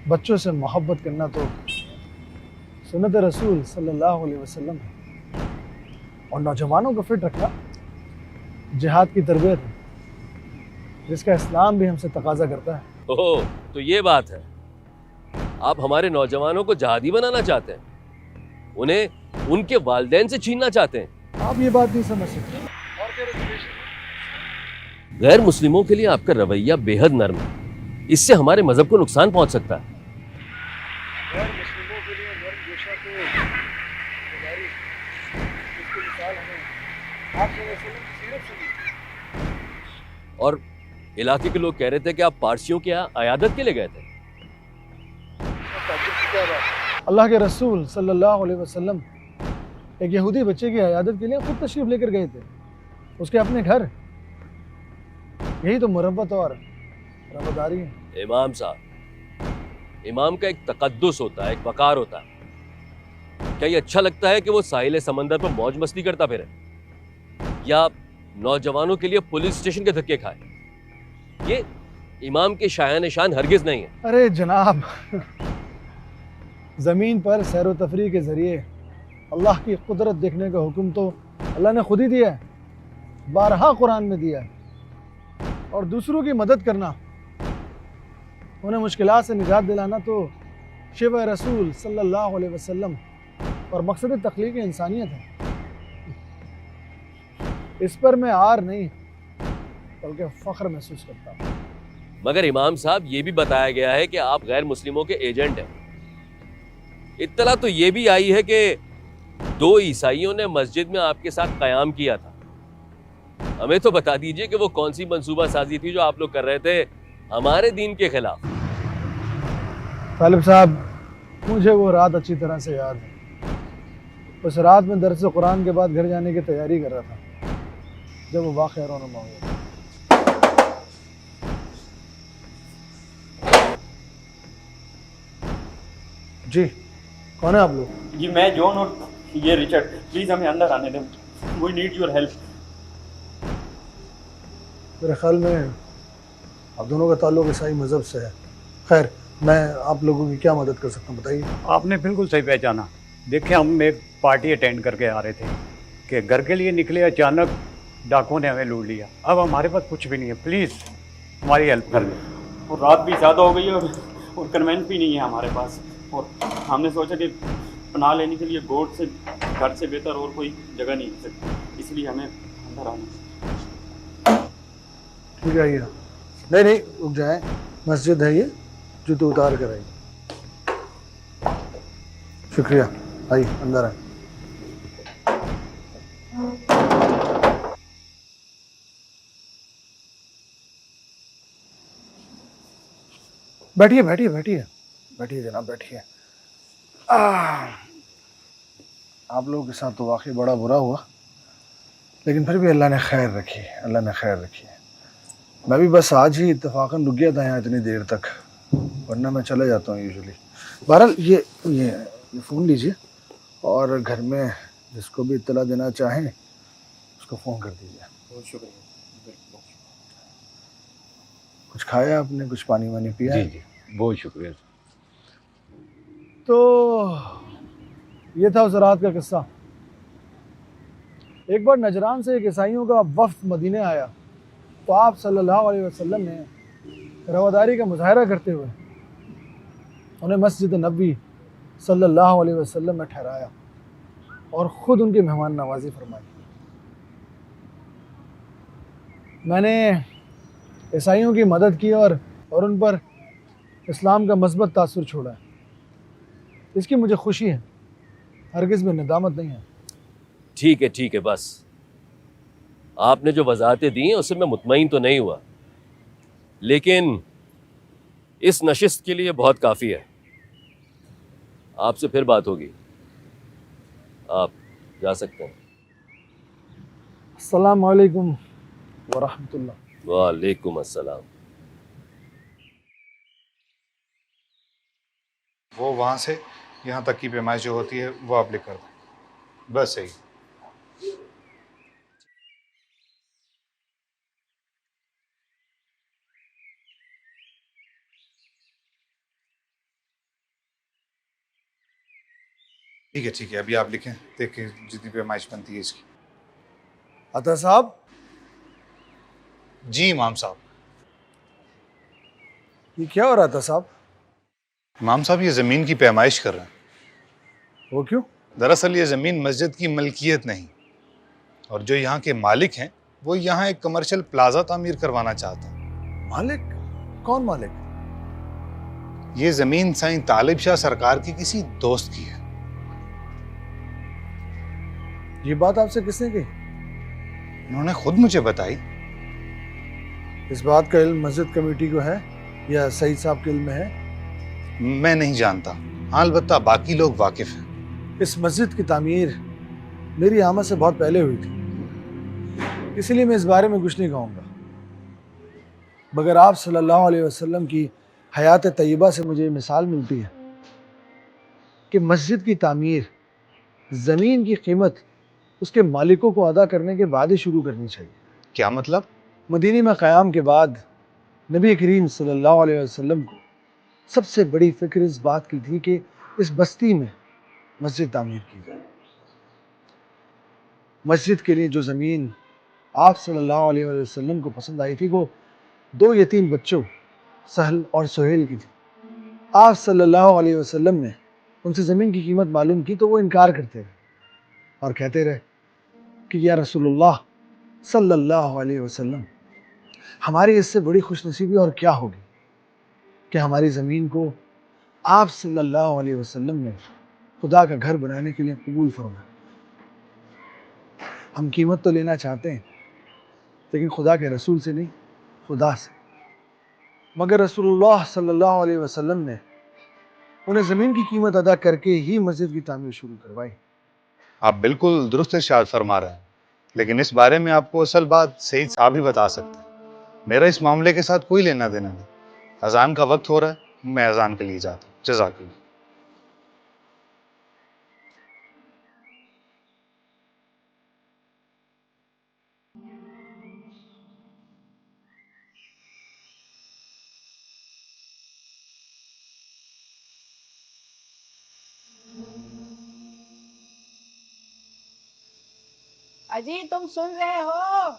बच्चों से मोहब्बत करना तो सुन्नत रसूल सल्लल्लाहु अलैहि वसल्लम है, और नौजवानों को फिट रखना जिहाद की तरबियत है, जिसका इस्लाम भी हमसे तकाजा करता है। ओह, तो ये बात है, आप हमारे नौजवानों को जहादी बनाना चाहते हैं, उन्हें उनके वालिदैन से छीनना चाहते हैं। आप ये बात नहीं समझ सकते। गैर मुस्लिमों के लिए आपका रवैया बेहद नर्म है, इससे हमारे मजहब को नुकसान पहुंच सकता है। गैर मुस्लिमों के लिए नर्मजोशा को गुजारिश, इसकी मिसाल हमें आप सल्लल्लाहु अलैहि वसल्लम की सीरत से दी। और इलाके के लोग कह रहे थे कि आप पारसियों के यहाँ अयादत के लिए गए थे। ताज्जुब की क्या बात है? अल्लाह के रसूल सल्लल्लाहु अलैहि वसल्लम एक यहूदी बच्चे की इयादत के लिए खुद तशरीफ लेकर गए थे उसके अपने घर। यही तो मुरब्बत और रवादारी है। इमाम साहब, इमाम का एक तकद्दुस होता है, एक वकार होता है। क्या ये अच्छा लगता है कि वो साहिल समंदर पर मौज मस्ती करता फिरे या नौजवानों के लिए पुलिस स्टेशन के धक्के खाए? ये इमाम के शायान शान हरगिज नहीं है। अरे जनाब, ज़मीन पर सैर व तफरीह के ज़रिए अल्लाह की कुदरत देखने का हुक्म तो अल्लाह ने खुद ही दिया है, बारहा कुरान में दिया है। और दूसरों की मदद करना, उन्हें मुश्किलात से निजात दिलाना तो शिव रसूल सल्लल्लाहु अलैहि वसल्लम और मकसद तख्लीक इंसानियत है। इस पर मैं आर नहीं बल्कि फ़ख्र महसूस करता हूँ। मगर इमाम साहब, ये भी बताया गया है कि आप गैर मुस्लिमों के एजेंट हैं। इत्तला तो ये भी आई है कि 2 ईसाइयों ने मस्जिद में आपके साथ क़याम किया था। हमें तो बता दीजिए कि वो कौन सी मंसूबा साजी थी जो आप लोग कर रहे थे हमारे दीन के खिलाफ। तालिब साहब, मुझे वो रात अच्छी तरह से याद है। उस रात में दर्स कुरान के बाद घर जाने की तैयारी कर रहा था जब वो वाक़या रोनुमा हुआ। जी, कौन है आप लोग? जी मैं जॉन और ये रिचर्ड। प्लीज हमें अंदर आने दें, वी नीड योर हेल्प। मेरे ख्याल में आप दोनों का ताल्लुक ईसाई मज़हब से है। खैर, मैं आप लोगों की क्या मदद कर सकता हूँ, बताइए। आपने बिल्कुल सही पहचाना। देखिए, हम एक पार्टी अटेंड करके आ रहे थे कि घर के लिए निकले, अचानक डाकुओं ने हमें लूट लिया। अब हमारे पास कुछ भी नहीं है, प्लीज़ हमारी हेल्प कर दें। और रात भी ज़्यादा हो गई है और कन्वेंस भी नहीं है हमारे पास, और हमने सोचा कि पनाह लेने के लिए गोट से घर से बेहतर और कोई जगह नहीं हो सकती, इसलिए हमें अंदर आना। ठीक है, आइए। नहीं, रुक जाए, मस्जिद है ये, जूते उतार कर आइए। शुक्रिया, आइए अंदर आइए। बैठिए बैठिए बैठिए बैठिए जनाब, बैठिए। आप लोगों के साथ तो वाकई बड़ा बुरा हुआ, लेकिन फिर भी अल्लाह ने खैर रखी, अल्लाह ने खैर रखी। मैं भी बस आज ही इत्तेफाकन रुक गया था यहाँ इतनी देर तक, वरना मैं चला जाता हूँ यूजुअली। बहरहाल ये फ़ोन लीजिए और घर में जिसको भी इत्तला देना चाहें उसको फ़ोन कर दीजिए। बहुत शुक्रिया। कुछ खाया आपने, कुछ पानी वानी पिया? जी, बहुत शुक्रिया। तो ये था उस रात का किस्सा। एक बार नजरान से एक ईसाइयों का वफ्द मदीने आया, तो आप सल्लल्लाहु अलैहि वसल्लम ने रवादारी का मुजाहरा करते हुए उन्हें मस्जिद नबी सल्लल्लाहु अलैहि वसल्लम में ठहराया और ख़ुद उनकी मेहमान नवाजी फरमाई। मैंने ईसाइयों की मदद की और उन पर इस्लाम का मस्बत तासुर छोड़ा है। इसकी मुझे खुशी है, हरगिज़ में नदामत नहीं है। ठीक है, बस आपने जो वजाहतें दी हैं उससे मैं मुतमईन तो नहीं हुआ, लेकिन इस नशिस्त के लिए बहुत काफ़ी है। आपसे फिर बात होगी, आप जा सकते हैं। अस्सलामु अलैकुम व रहमतुल्लाह। वालेकुम अस्सलाम। वो वहाँ से यहाँ तक की पैमाइश जो होती है वो आप लिख कर दें, बस सही। ठीक है, अभी आप लिखें, देखिए जितनी पैमाइश बनती है इसकी। अता साहब। जी इमाम साहब। ये क्या हो रहा था साहब? इमाम साहब, ये ज़मीन की पैमाइश कर रहे हैं। वो क्यों? दरअसल ये ज़मीन मस्जिद की मलकियत नहीं, और जो यहाँ के मालिक हैं वो यहाँ एक कमर्शियल प्लाजा तामीर करवाना चाहते हैं। मालिक? कौन मालिक? ये ज़मीन साईं तालिब शाह सरकार की किसी दोस्त की है। ये बात आपसे किसने कही? उन्होंने खुद मुझे बताई। इस बात का इल्म मस्जिद कमेटी को है या सईद साहब के इल्म में है? मैं नहीं जानता। हाँ, अलबत्ता बाकी लोग वाकिफ हैं। इस मस्जिद की तामीर मेरी आमद से बहुत पहले हुई थी, इसलिए मैं इस बारे में कुछ नहीं कहूँगा, मगर आप सल्लल्लाहु अलैहि वसल्लम की हयात तय्यबा से मुझे मिसाल मिलती है कि मस्जिद की तामीर ज़मीन की कीमत उसके मालिकों को अदा करने के बाद ही शुरू करनी चाहिए। क्या मतलब? मदीने में क़याम के बाद नबी करीम सल्लल्लाहु अलैहि वसल्लम को सबसे बड़ी फिक्र इस बात की थी कि इस बस्ती में मस्जिद तामीर की जाए। मस्जिद के लिए जो ज़मीन आप सल्लल्लाहु अलैहि वसल्लम को पसंद आई थी वो 2 यतीम बच्चों सहल और सुहेल की थी। आप सल्लल्लाहु अलैहि वसल्लम ने उनसे ज़मीन की कीमत मालूम की तो वो इनकार करते रहे और कहते रहे कि या रसूलुल्लाह सल्लल्लाहु अलैहि वसल्लम, हमारी इससे बड़ी खुशनसीबी और क्या होगी कि हमारी ज़मीन को आप सल्लल्लाहु अलैहि वसल्लम ने खुदा का घर बनाने के लिए कबूल फरमाया। हम कीमत तो लेना चाहते हैं लेकिन खुदा के रसूल से नहीं, खुदा से। मगर रसूलुल्लाह सल्लल्लाहु अलैहि वसल्लम ने उन्हें ज़मीन की कीमत अदा करके ही मस्जिद की तामीर शुरू करवाई। आप बिल्कुल दुरुस्त इरशाद फरमा रहे हैं, लेकिन इस बारे में आपको असल बात सईद साहब ही बता सकते हैं। मेरा इस मामले के साथ कोई लेना देना नहीं। अजान का वक्त हो रहा है, मैं अजान के लिए जाता हूँ। जज़ाकल्लाह। अजी तुम सुन रहे हो?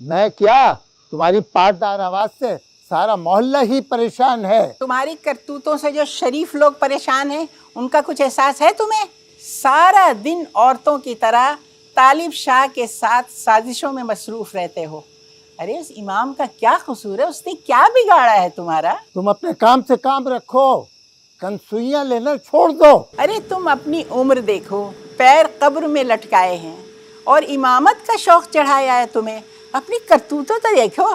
मैं क्या, तुम्हारी पाटदार आवाज से सारा मोहल्ला ही परेशान है। तुम्हारी करतूतों से जो शरीफ लोग परेशान हैं, उनका कुछ एहसास है तुम्हें? सारा दिन औरतों की तरह तालिब शाह के साथ साजिशों में मसरूफ रहते हो। अरे उस इमाम का क्या कसूर है? उसने क्या बिगाड़ा है तुम्हारा? तुम अपने काम से काम रखो, कंसुइयां लेना छोड़ दो। अरे तुम अपनी उम्र देखो, पैर कब्र में लटकाए हैं और इमामत का शौक चढ़ाया है तुम्हें। अपनी करतूतों तो देखो,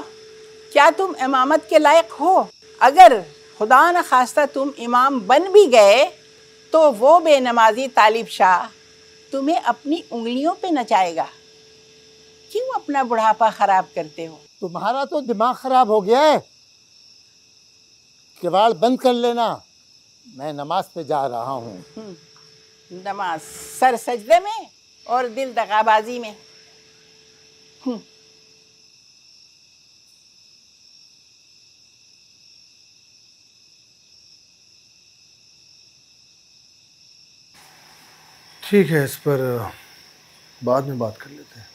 क्या तुम इमामत के लायक हो? अगर खुदा न खास्ता तुम इमाम बन भी गए तो वो बेनमाजी तालिब शाह तुम्हें अपनी उंगलियों पे नचाएगा। क्यों अपना बुढ़ापा खराब करते हो? तुम्हारा तो दिमाग खराब हो गया है। किवाड़ बंद कर लेना, मैं नमाज पे जा रहा हूँ। नमाज सर सजदे में और दिल दगाबाजी में। ठीक है, इस पर बाद में बात कर लेते हैं।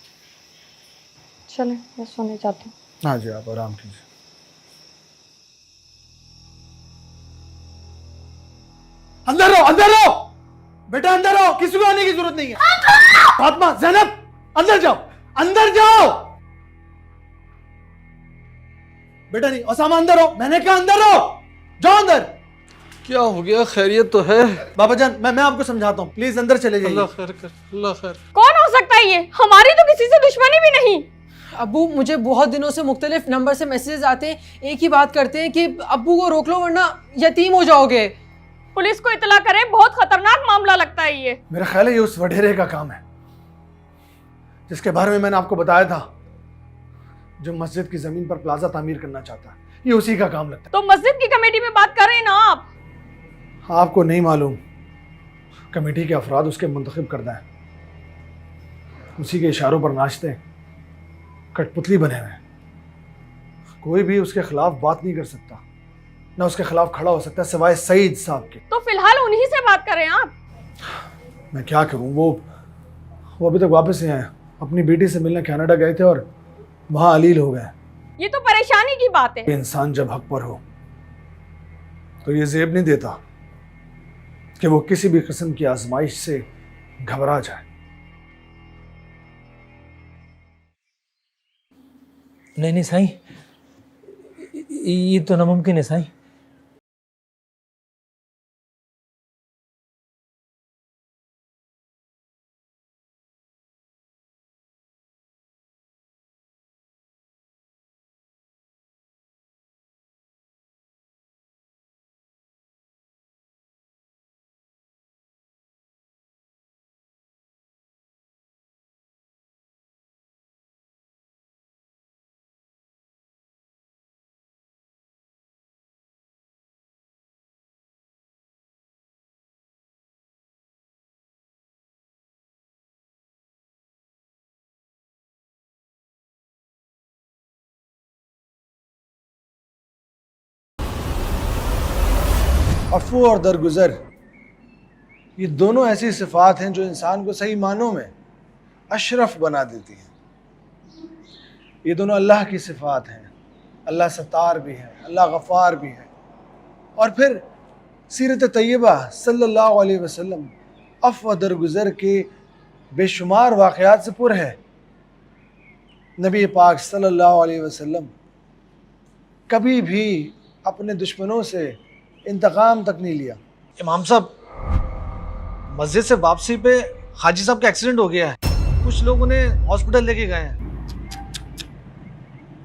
चलें, मैं सोने जाती हूँ। हाँ जी, आप आराम कीजिए। अंदर रहो, अंदर रहो बेटा, अंदर रहो, किसी को आने की जरूरत नहीं है। फातिमा, ज़ैनब, अंदर जाओ, अंदर जाओ। बेटा नहीं, ओसामा अंदर हो, मैंने कहा अंदर रहो, जाओ अंदर। क्या हो गया? खैरियत तो है? बाबा जान, मैं आपको समझाता हूँ, प्लीज अंदर चले जाइए। अल्लाह खैर कर, अल्लाह खैर। कौन हो सकता है ये? हमारी तो किसी से दुश्मनी भी नहीं। अब्बू, मुझे बहुत दिनों से मुख्तलिफ नंबर से मैसेजेस आते हैं, एक ही बात करते हैं कि अब्बू को रोक लो वरना यतीम हो जाओगे। पुलिस को इतला करें, बहुत खतरनाक मामला लगता है ये। मेरा ख्याल है ये उस वडेरे का काम है जिसके बारे में मैंने आपको बताया था, जो मस्जिद की जमीन पर प्लाजा तामीर करना चाहता है। ये उसी का काम लगता है। तो मस्जिद की कमेटी में बात कर रहे हैं ना आप? आपको नहीं मालूम, कमेटी के अफराद उसके मुंतखब करदा है, उसी के इशारों पर नाचते हैं, कठपुतली बने हुए हैं। कोई भी उसके खिलाफ बात नहीं कर सकता, ना उसके खिलाफ खड़ा हो सकता सिवाय सईद साहब के। तो फिलहाल उन्हीं से बात करें आप। मैं क्या करूं, वो अभी तक वापस नहीं आए। अपनी बेटी से मिलने कनाडा गए थे और वहां अलील हो गए। ये तो परेशानी की बात है। इंसान जब हक पर हो तो ये जेब नहीं देता कि वो किसी भी किस्म की आजमाइश से घबरा जाए। नहीं साईं, ये तो नामुमकिन है साईं। अफू और दरगुजर, ये दोनों ऐसी सिफात हैं जो इंसान को सही मानों में अशरफ बना देती हैं। ये दोनों अल्लाह की सिफात हैं। अल्लाह सत्तार भी है, अल्लाह गफ़ार भी है। और फिर सीरत तय्यबा सल्लल्लाहु अलैहि वसल्लम अफ़ व दरगुजर के बेशुमार वाक़यात से पुर है। नबी पाक सल्लल्लाहु अलैहि वसल्लम कभी भी अपने दुश्मनों से इंतकाम तक नहीं लिया। इमाम साहब, मस्जिद से वापसी पे हाजी साहब का एक्सीडेंट हो गया है, कुछ लोग उन्हें हॉस्पिटल लेके गए हैं।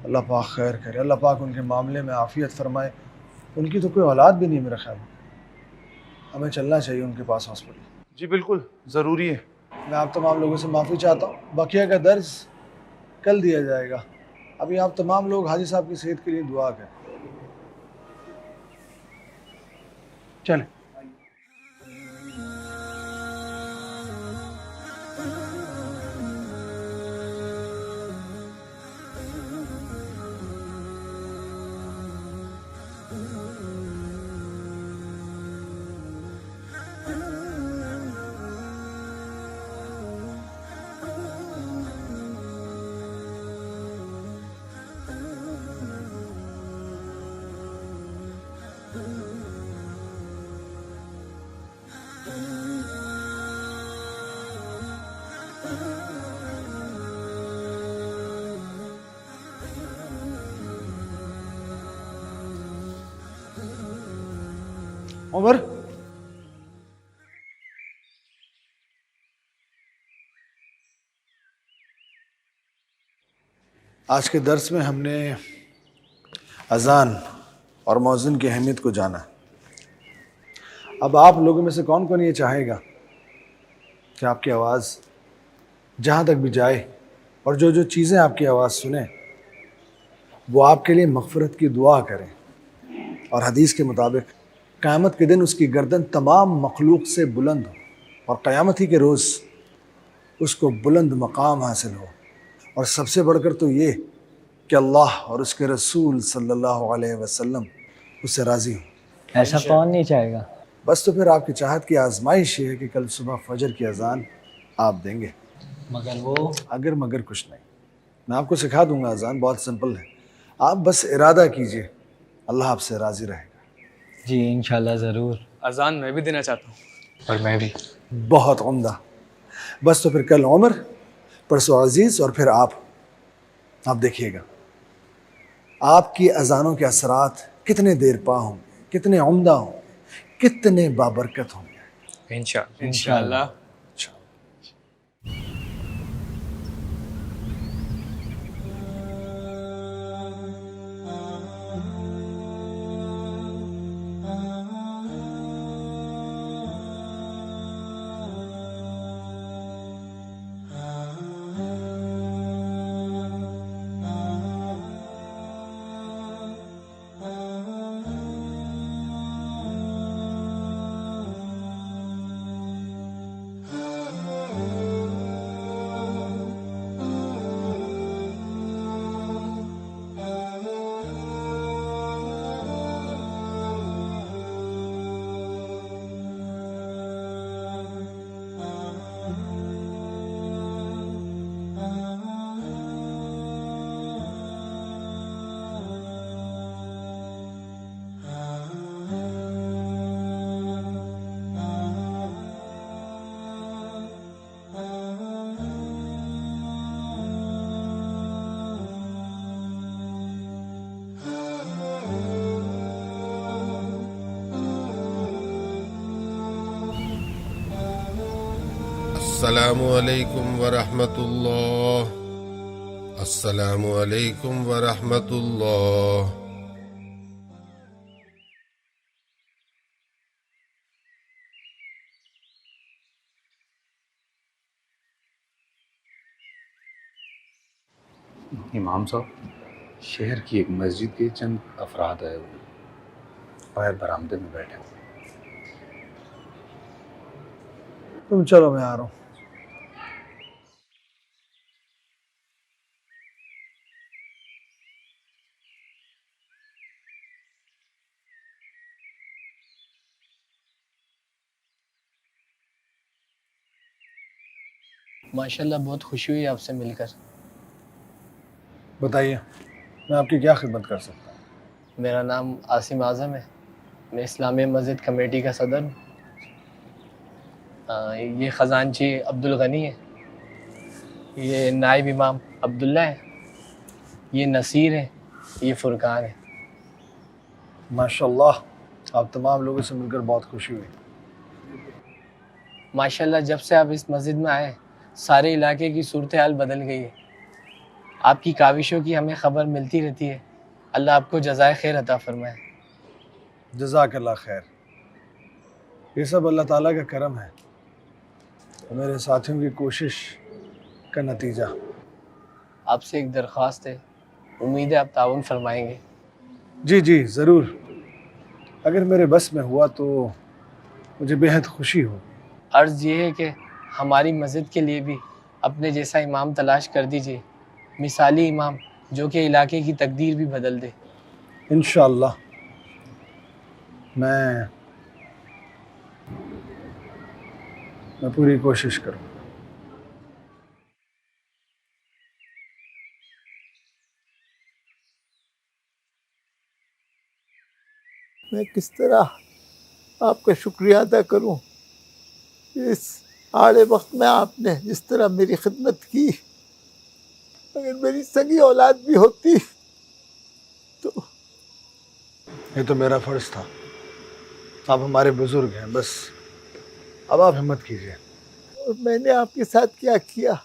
अल्लाह पाक खैर करे, अल्लाह पाक उनके मामले में आफ़ियत फरमाए। उनकी तो कोई औलाद भी नहीं मेरा ख्याल। हमें चलना चाहिए उनके पास हॉस्पिटल। जी बिल्कुल, ज़रूरी है। मैं आप तमाम लोगों से माफ़ी चाहता हूँ। बकिया का दर्ज कल दिया जाएगा। अभी आप तमाम लोग हाजी साहब की सेहत के लिए दुआ करें। चलें। उमर, आज के दर्स में हमने अजान और मौज़िन की अहमियत को जाना। अब आप लोगों में से कौन कौन ये चाहेगा कि आपकी आवाज़ जहाँ तक भी जाए और जो जो चीज़ें आपकी आवाज़ सुने वो आपके लिए मग़फ़िरत की दुआ करें। और हदीस के मुताबिक क़यामत के दिन उसकी गर्दन तमाम मखलूक से बुलंद हो और क़यामत ही के रोज़ उसको बुलंद मकाम हासिल हो। और सबसे बढ़कर तो ये कि अल्लाह और उसके रसूल सल्लल्लाहु अलैहि वसल्लम उससे राज़ी हो। ऐसा कौन नहीं चाहेगा। बस तो फिर आपकी चाहत की आजमाइश ये है कि कल सुबह फजर की अजान आप देंगे। मगर वो अगर मगर कुछ नहीं, मैं आपको सिखा दूंगा। अजान बहुत सिंपल है, आप बस इरादा कीजिए, अल्लाह आपसे राज़ी रहेगा। जी इंशाल्लाह ज़रूर। अजान मैं भी देना चाहता हूँ। और मैं भी। बहुत उम्दा। बस तो फिर कल उमर, परसों अजीज़ और फिर आप देखिएगा आपकी अजानों के असरात कितने देर पा होंगे, कितने उम्दा होंगे, कितने बाबरकत होंगे। इंशाल्लाह। अस्सलामु अलैकुम वरहमतुल्लाह। अस्सलामु अलैकुम वरहमतुल्लाह। इमाम साहब, शहर की एक मस्जिद के चंद अफराद है, बाहर बरामदे में बैठे हुए। तुम चलो, मैं आ रहा हूँ। माशाल्लाह बहुत खुशी हुई आपसे मिलकर। बताइए, मैं आपकी क्या खिदमत कर सकता हूँ? मेरा नाम आसिम आज़म है, मैं इस्लामी मस्जिद कमेटी का सदर हूँ। ये ख़जानची अब्दुल गनी है, ये नाइब इमाम अब्दुल्ला है, ये नसीर है, ये फुरकान है। माशाल्लाह, आप तमाम लोगों से मिलकर बहुत खुशी हुई। माशाल्लाह जब से आप इस मस्जिद में आए सारे इलाके की सूरत हाल बदल गई है। आपकी काविशों की हमें ख़बर मिलती रहती है। अल्लाह आपको जज़ाए खैर अता फरमाए। जज़ाकल्लाह खैर। ये सब अल्लाह ताला का करम है, तो मेरे साथियों की कोशिश का नतीजा। आपसे एक दरख्वास्त है, उम्मीद है आप ताउन फरमाएंगे। जी जी ज़रूर, अगर मेरे बस में हुआ तो मुझे बेहद खुशी हो। अर्ज़ ये है कि हमारी मस्जिद के लिए भी अपने जैसा इमाम तलाश कर दीजिए, मिसाली इमाम जो कि इलाके की तकदीर भी बदल दे। इंशाअल्लाह मैं पूरी कोशिश करूँ। मैं किस तरह आपका शुक्रिया अदा करूं। इस आड़े वक्त में आपने जिस तरह मेरी खिदमत की, अगर मेरी सगी औलाद भी होती तो। ये तो मेरा फर्ज था, आप हमारे बुजुर्ग हैं, बस अब आप हिम्मत कीजिए। और मैंने आपके साथ क्या किया,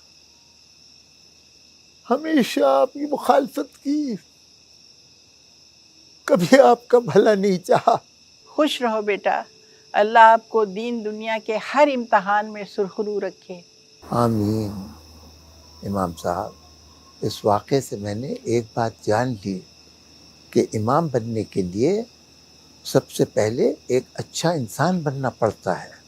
हमेशा आपकी मुखालफत की, कभी आपका भला नहीं चाहा। खुश रहो बेटा, अल्लाह आपको दीन दुनिया के हर इम्तहान में सुरखरू रखे। आमीन। इमाम साहब, इस वाक़े से मैंने एक बात जान ली कि इमाम बनने के लिए सबसे पहले एक अच्छा इंसान बनना पड़ता है।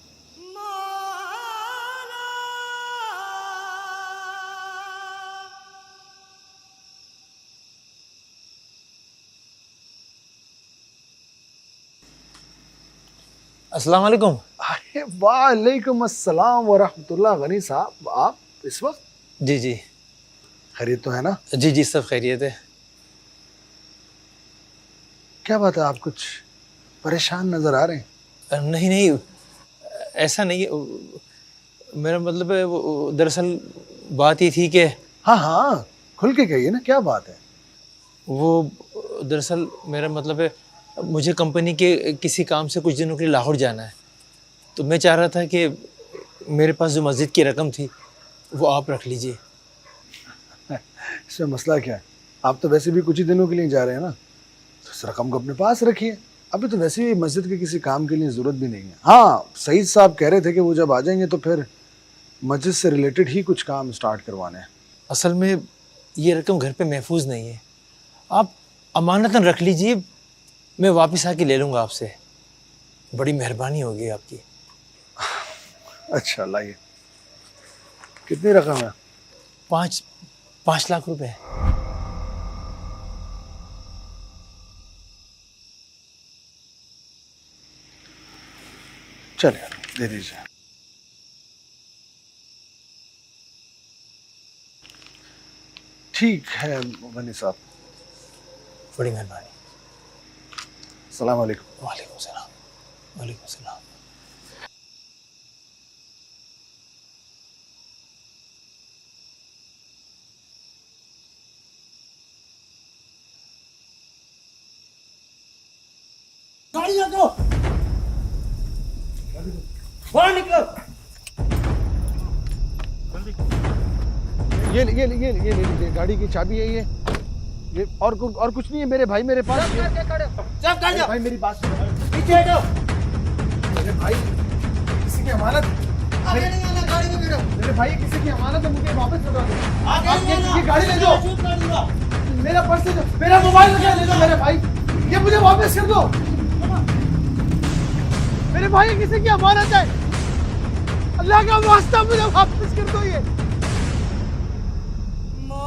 अस्सलाम वालेकुम। अरे वालेकुम अस्सलाम व रहमतुल्लाह। गनी साहब, आप इस वक्त? जी जी, खैरियत तो है ना? जी जी सब खैरियत है। क्या बात है, आप कुछ परेशान नजर आ रहे हैं? नहीं नहीं, ऐसा नहीं है। मेरा मतलब है वो दरअसल बात ये थी कि हाँ हाँ, खुल के कहिए ना, क्या बात है? वो दरअसल मेरा मतलब है मुझे कंपनी के किसी काम से कुछ दिनों के लिए लाहौर जाना है, तो मैं चाह रहा था कि मेरे पास जो मस्जिद की रकम थी वो आप रख लीजिए। इसमें मसला क्या है? आप तो वैसे भी कुछ ही दिनों के लिए जा रहे हैं ना, तो इस रकम को अपने पास रखिए। अभी तो वैसे भी मस्जिद के किसी काम के लिए ज़रूरत भी नहीं है। हाँ, सईद साहब कह रहे थे कि वो जब आ जाएंगे तो फिर मस्जिद से रिलेटेड ही कुछ काम स्टार्ट करवाने हैं। असल में ये रकम घर पे महफूज नहीं है, आप अमानतन रख लीजिए, मैं वापस आके ले लूँगा आपसे। बड़ी मेहरबानी होगी आपकी। अच्छा लाइए, कितनी रकम है? 5 लाख रुपए। चलिए दे दीजिए। ठीक है गनी साहब, बड़ी मेहरबानी। अस्सलाम वालेकुम। वालेकुम सलाम। वालेकुम सलाम। गाड़ी लगाओ, बाहर निकलो। ये ले लीजिए, गाड़ी की चाबी है ये और कुछ नहीं है मेरे भाई, मेरे पास। मेरे भाई मेरी बात सुनो, पीछे हटो। मेरे भाई किसी की अमानत, आगे नहीं आना, गाड़ी में बैठो। मेरे भाई किसी की अमानत है, मुझे वापस लौटा दो। आगे नहीं आना, ये गाड़ी ले जाओ, मेरा पर्स ले जाओ, मेरा मोबाइल ले जाओ मेरे भाई, ये मुझे वापस कर दो। मेरे भाई किसी की अमानत है, अल्लाह का वास्ता मुझे वापस कर दो। ये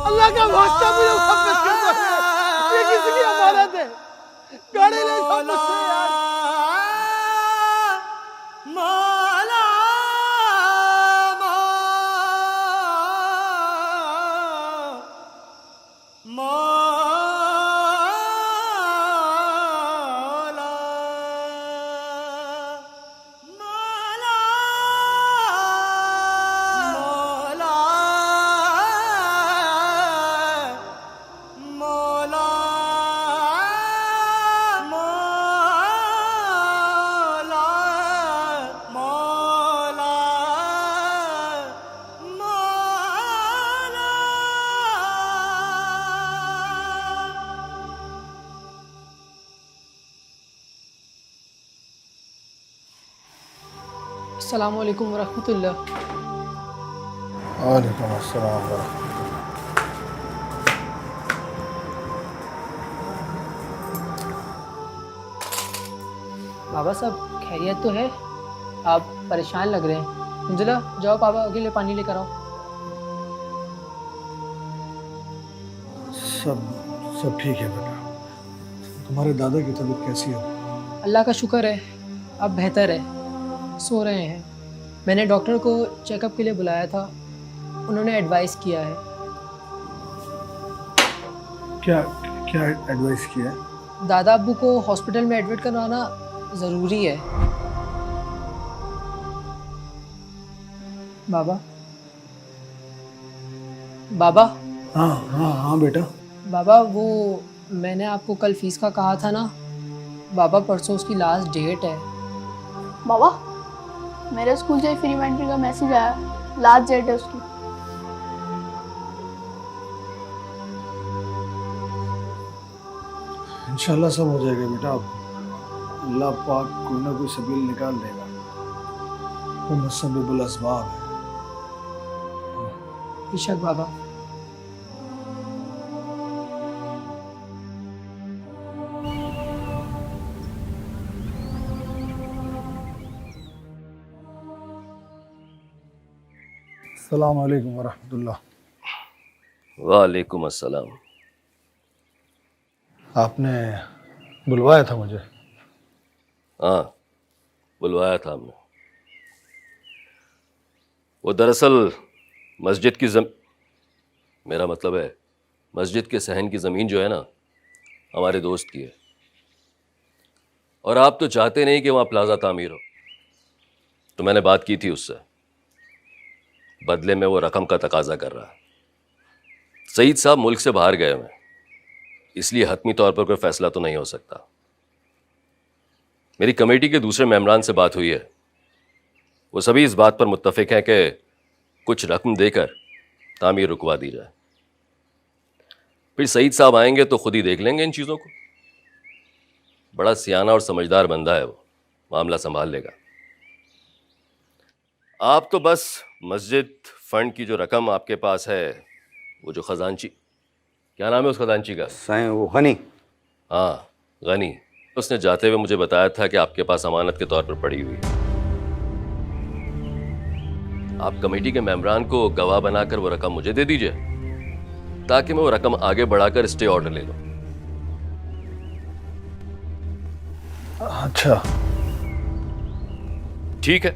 अल्लाह का वास्ता मुझे वापस कर दो, ये किसी की अमानत है। गाड़ी ले जाओ मुझसे यार। मौला अस्सलाम वालेकुम वरहमतुल्लाह। वालेकुम अस्सलाम वरहमतुल्लाह। बाबा साहब खैरियत तो है? आप परेशान लग रहे हैं। मंजुला जाओ पापा के लिए पानी लेकर आओ। सब ठीक है बेटा। तुम्हारे दादा की तबीयत कैसी है? अल्लाह का शुक्र है, अब बेहतर है, सो रहे हैं। मैंने डॉक्टर को चेकअप के लिए बुलाया था, उन्होंने एडवाइस किया है। क्या क्या एडवाइस किया है? दादा अब्बू को हॉस्पिटल में एडमिट करवाना ज़रूरी है। बाबा बाबा हाँ हाँ हाँ बेटा। बाबा वो मैंने आपको कल फीस का कहा था ना बाबा, परसों उसकी लास्ट डेट है। बाबा मेरे स्कूल से फ्री एंट्री का मैसेज आया, लास्ट डेट है उसकी। इंशाल्लाह सब हो जाएगा बेटा। अल्लाह पाक कोई ना कोई सबील निकाल देगा। वो मुसब्बिबुल अस्बाब है। बेशक बाबा। अस्सलाम वालेकुम वरहमतुल्लाह। वालेकुम अस्सलाम। आपने बुलवाया था मुझे? हाँ बुलवाया था हमने। वो दरअसल मस्जिद की मेरा मतलब है मस्जिद के सहन की ज़मीन जो है ना हमारे दोस्त की है, और आप तो चाहते नहीं कि वहाँ प्लाजा तामीर हो, तो मैंने बात की थी उससे। बदले में वो रकम का तकाजा कर रहा है। सईद साहब मुल्क से बाहर गए हुए, इसलिए हतमी तौर पर कोई फैसला तो नहीं हो सकता। मेरी कमेटी के दूसरे मेंबरान से बात हुई है, वो सभी इस बात पर मुत्तफिक हैं कि कुछ रकम देकर तामीर रुकवा दी जाए। फिर सईद साहब आएंगे तो खुद ही देख लेंगे इन चीज़ों को। बड़ा सियाना और समझदार बंदा है वो, मामला संभाल लेगा। आप तो बस मस्जिद फंड की जो रकम आपके पास है, वो जो खजांची, क्या नाम है उस खजांची का? वो गनी। हाँ गनी। उसने जाते हुए मुझे बताया था कि आपके पास अमानत के तौर पर पड़ी हुई है। आप कमेटी के मेंबरान को गवाह बनाकर वो रकम मुझे दे दीजिए, ताकि मैं वो रकम आगे बढ़ाकर स्टे ऑर्डर ले लूं। अच्छा ठीक है,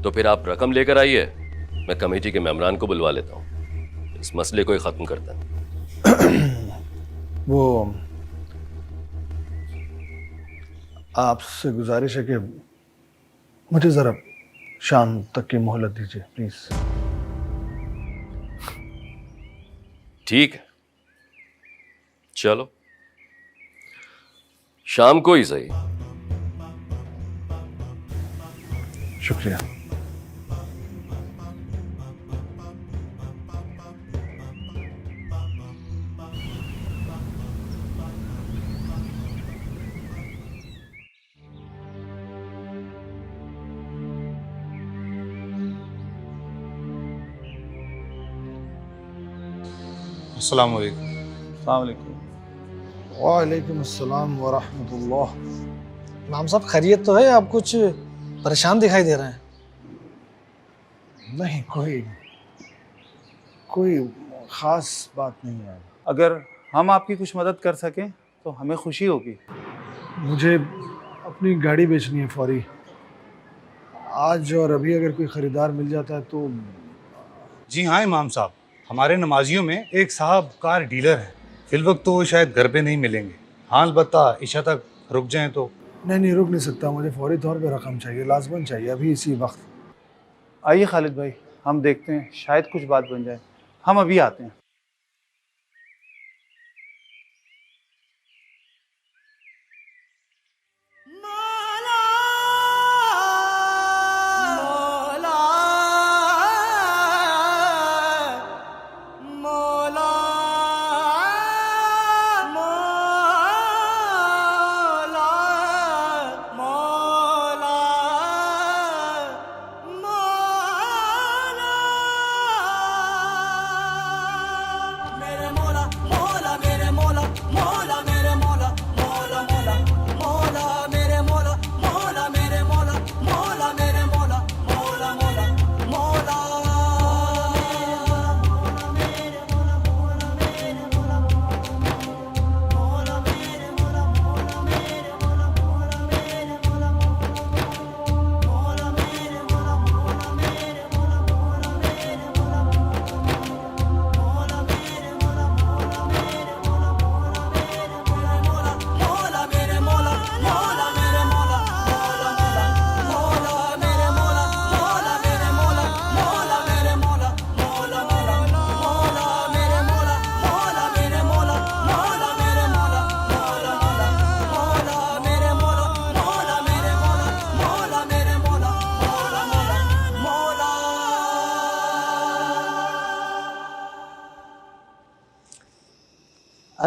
तो फिर आप रकम लेकर आइए, मैं कमेटी के मेंबरान को बुलवा लेता हूँ, इस मसले को ही खत्म करते हैं। वो आपसे गुजारिश है कि मुझे जरा शाम तक की मोहलत दीजिए प्लीज। ठीक है, चलो शाम को ही सही। शुक्रिया। अस्सलाम वालेकुम। वालेकुम अस्सलाम वरहमतुल्लाह। इमाम साहब खैरियत तो है? आप कुछ परेशान दिखाई दे रहे हैं। नहीं, कोई ख़ास बात नहीं है। अगर हम आपकी कुछ मदद कर सकें तो हमें खुशी होगी। मुझे अपनी गाड़ी बेचनी है फौरी। आज और अभी अगर कोई ख़रीदार मिल जाता है तो। जी हाँ इमाम साहब, हमारे नमाजियों में एक साहब कार डीलर है। फिलवक्त तो वो शायद घर पे नहीं मिलेंगे। हाँ अलबत्ता इशा तक रुक जाएं तो। नहीं रुक नहीं सकता, मुझे फौरी तौर पे रकम चाहिए, लाजमन चाहिए, अभी इसी वक्त। आइए खालिद भाई, हम देखते हैं, शायद कुछ बात बन जाए। हम अभी आते हैं।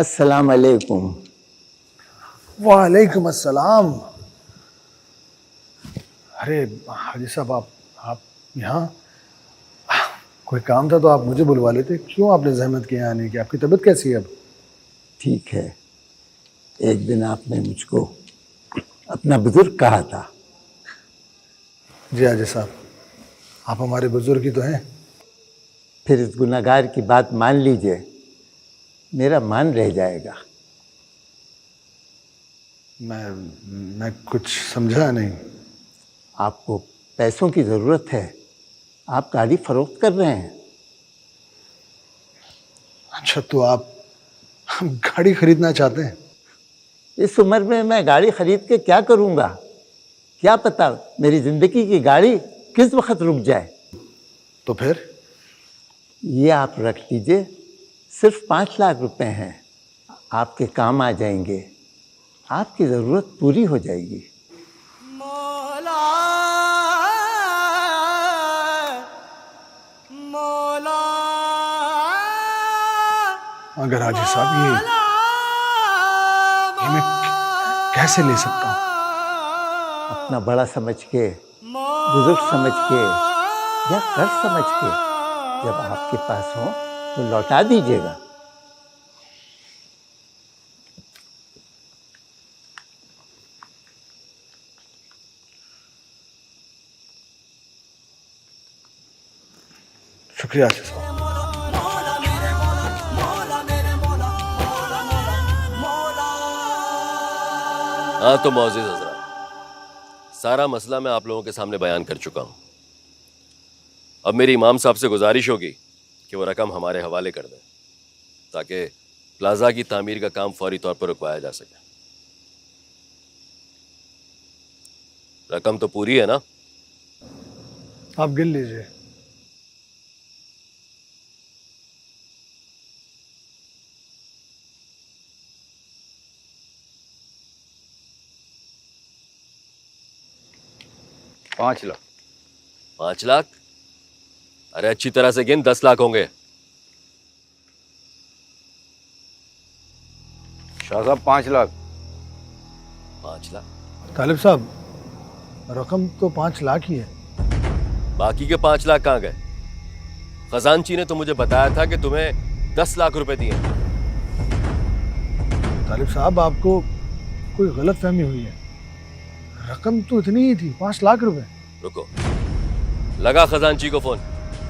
अस्सलाम वालेकुम। वालेकुम अस्सलाम। अरे हाजी साहब, आप यहाँ? कोई काम था तो आप मुझे बुलवा लेते, क्यों आपने जहमत किया आने की? आपकी तबीयत कैसी है अब? ठीक है, एक दिन आपने मुझको अपना बुजुर्ग कहा था। जी हाजी साहब, आप हमारे बुजुर्ग ही तो हैं। फिर इस गुनाहगार की बात मान लीजिए, मेरा मान रह जाएगा। मैं कुछ समझा नहीं। आपको पैसों की ज़रूरत है, आप गाड़ी फरोख्त कर रहे हैं। अच्छा, तो आप गाड़ी खरीदना चाहते हैं? इस उम्र में मैं गाड़ी खरीद के क्या करूँगा? क्या पता मेरी ज़िंदगी की गाड़ी किस वक्त रुक जाए। तो फिर? ये आप रख लीजिए, सिर्फ 5 लाख रुपए हैं, आपके काम आ जाएंगे, आपकी ज़रूरत पूरी हो जाएगी। अगर हाजी साहब ये मैं कैसे ले सकता हूँ? अपना बड़ा समझ के, बुजुर्ग समझ के या कर्ज समझ के जब आपके पास हो तो लौटा दीजिएगा। शुक्रिया हाजी साहब। हाँ तो मौजूद हजरात, सारा मसला मैं आप लोगों के सामने बयान कर चुका हूँ। अब मेरी इमाम साहब से गुजारिश होगी कि वो रकम हमारे हवाले कर दें ताकि प्लाजा की तामीर का काम फौरी तौर पर रुकवाया जा सके। रकम तो पूरी है ना? आप गिन लीजिए। पाँच लाख। 5 लाख? अरे अच्छी तरह से गिन, 10 लाख होंगे। शाह साहब 5 लाख। 5 लाख? तालिब साहब, रकम तो 5 लाख ही है। बाकी के 5 लाख कहाँ गए? खजानची ने तो मुझे बताया था कि तुम्हें 10 लाख रुपए दिए। तालिब साहब, आपको कोई गलत फहमी हुई है। रकम तो इतनी ही थी, 5 लाख रुपए। रुको, लगा खजानची को फोन,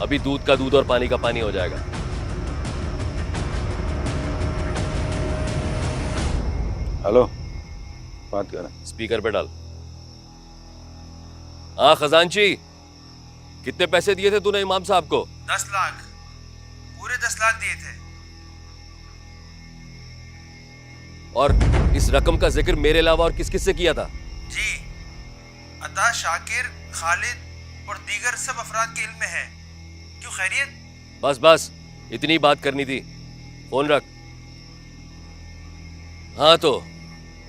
अभी दूध का दूध और पानी का पानी हो जाएगा। हेलो, बात कर रहे हैं। स्पीकर पे डाल। हाँ खजानची, कितने पैसे दिए थे तूने इमाम साहब को? 10 लाख, पूरे 10 लाख दिए थे। और इस रकम का जिक्र मेरे अलावा और किस किस से किया था? जी, अता, शाकिर, खालिद और दीगर सब अफराद के इल्म में है। क्यों, खैरियत? बस बस, इतनी बात करनी थी, फोन रख। हाँ तो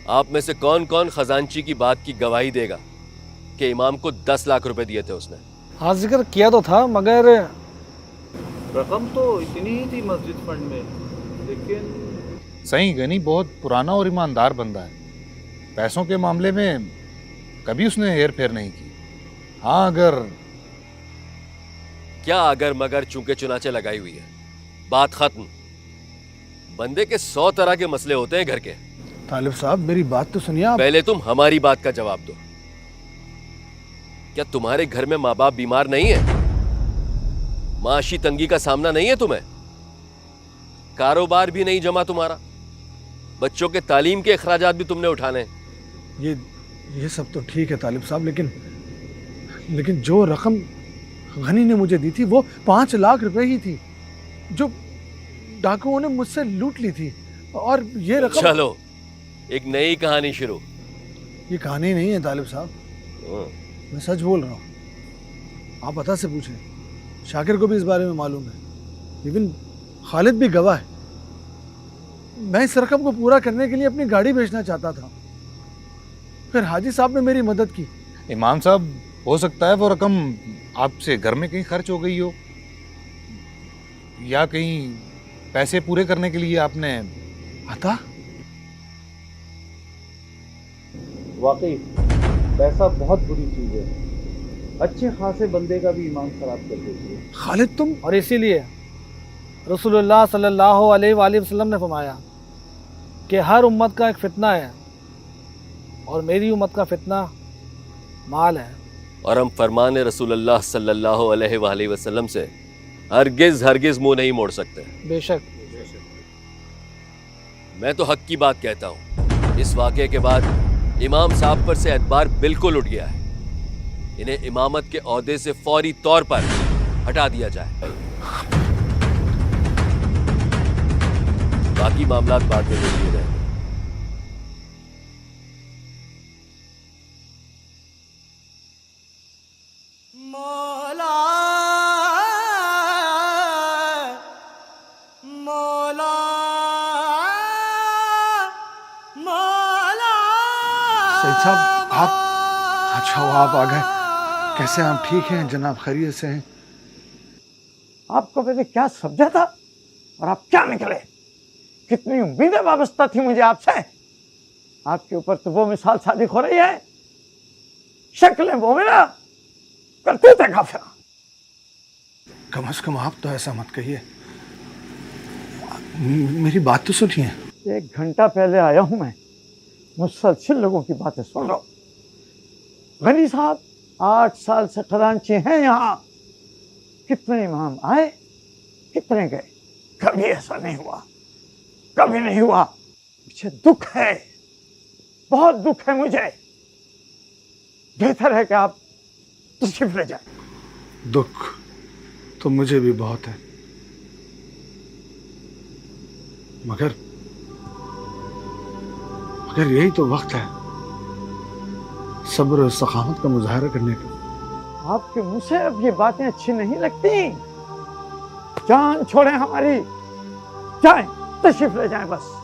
आप में से कौन कौन खजानची की बात की गवाही देगा कि इमाम को 10 लाख रुपए दिए थे उसने? हाँ, जिक्र किया तो था, मगर रकम तो इतनी ही थी मस्जिद फंड में, लेकिन सही गनी बहुत पुराना और ईमानदार बंदा है। पैसों के मामले में कभी उसने हेर फेर नहीं की। हाँ, अगर क्या अगर मगर चूंकि चुनाचे लगाई हुई है, बात खत्म। बंदे के 100 तरह के मसले होते हैं घर के। तालिब साहब, मेरी बात तो सुनिए आप। पहले तुम हमारी बात का जवाब दो। क्या तुम्हारे घर में माँ बाप बीमार नहीं है? माशी तंगी का सामना नहीं है तुम्हें? कारोबार भी नहीं जमा तुम्हारा? बच्चों के तालीम के अखराजात भी तुमने उठाने? ये सब तो ठीक है तालिब साहब, लेकिन जो रकम गनी ने मुझे दी थी वो 5 लाख रुपए ही थी, जो डाकुओं ने मुझसे लूट ली थी। और ये रकम... चलो, एक नई कहानी शुरू। ये कहानी नहीं है तालिब साहब, मैं सच बोल रहा हूँ। आप अता से पूछें, शाकिर को भी इस बारे में मालूम है, इवन खालिद भी गवाह है। मैं इस रकम को पूरा करने के लिए अपनी गाड़ी बेचना चाहता था, फिर हाजी साहब ने मेरी मदद की। इमाम साहब, हो सकता है वो रकम आपसे घर में कहीं खर्च हो गई हो, या कहीं पैसे पूरे करने के लिए आपने अता? वाकई पैसा बहुत बुरी चीज है, अच्छे खासे बंदे का भी ईमान खराब कर देती है। खालिद तुम? और इसीलिए रसूलुल्लाह सल्लल्लाहु अलैहि वसल्लम ने फरमाया कि हर उम्मत का एक फितना है और मेरी उम्मत का फितना माल है। और हम फरमान रसूलुल्लाह सल्लल्लाहु अलैहि वसल्लम से हरगिज हरगिज मुंह नहीं मोड़ सकते। बेशक। मैं तो हक की बात कहता हूँ, इस वाक़े के बाद इमाम साहब पर से एतबार बिल्कुल उठ गया है। इन्हें इमामत के ओहदे से फौरी तौर पर हटा दिया जाए। बाकी मामला बाद में देख लिए जाए। सईद साहब, आप अच्छा हुआ आप आ गए। कैसे आप ठीक हैं जनाब? खैरियत से हैं? आपको मैंने क्या समझा था और आप क्या निकले? कितनी उम्मीदें वाबस्ता थी मुझे आपसे। आपके ऊपर तो वो मिसाल सादिक हो रही है, शक्लें वो मेरा करते थे काफिरा। कम से कम आप तो ऐसा मत कहिए, मेरी बात तो सुनिए। 1 घंटा पहले आया हूं मैं, मुसलसल लोगों की बातें सुन रहा हूं। गनी साहब 8 साल से खजांची हैं यहाँ। कितने इमाम आए, कितने गए, कभी ऐसा नहीं हुआ, कभी नहीं हुआ। मुझे दुख है, बहुत दुख है मुझे। बेहतर है कि आप तशरीफ ले जाए। दुख तो मुझे भी बहुत है, मगर यही तो वक्त है सब्र और सखावत का मुजाहरा करने का। आपके मुंह से अब ये बातें अच्छी नहीं लगती। जान छोड़े हमारी, जाएं, तशरीफ ले जाएं बस।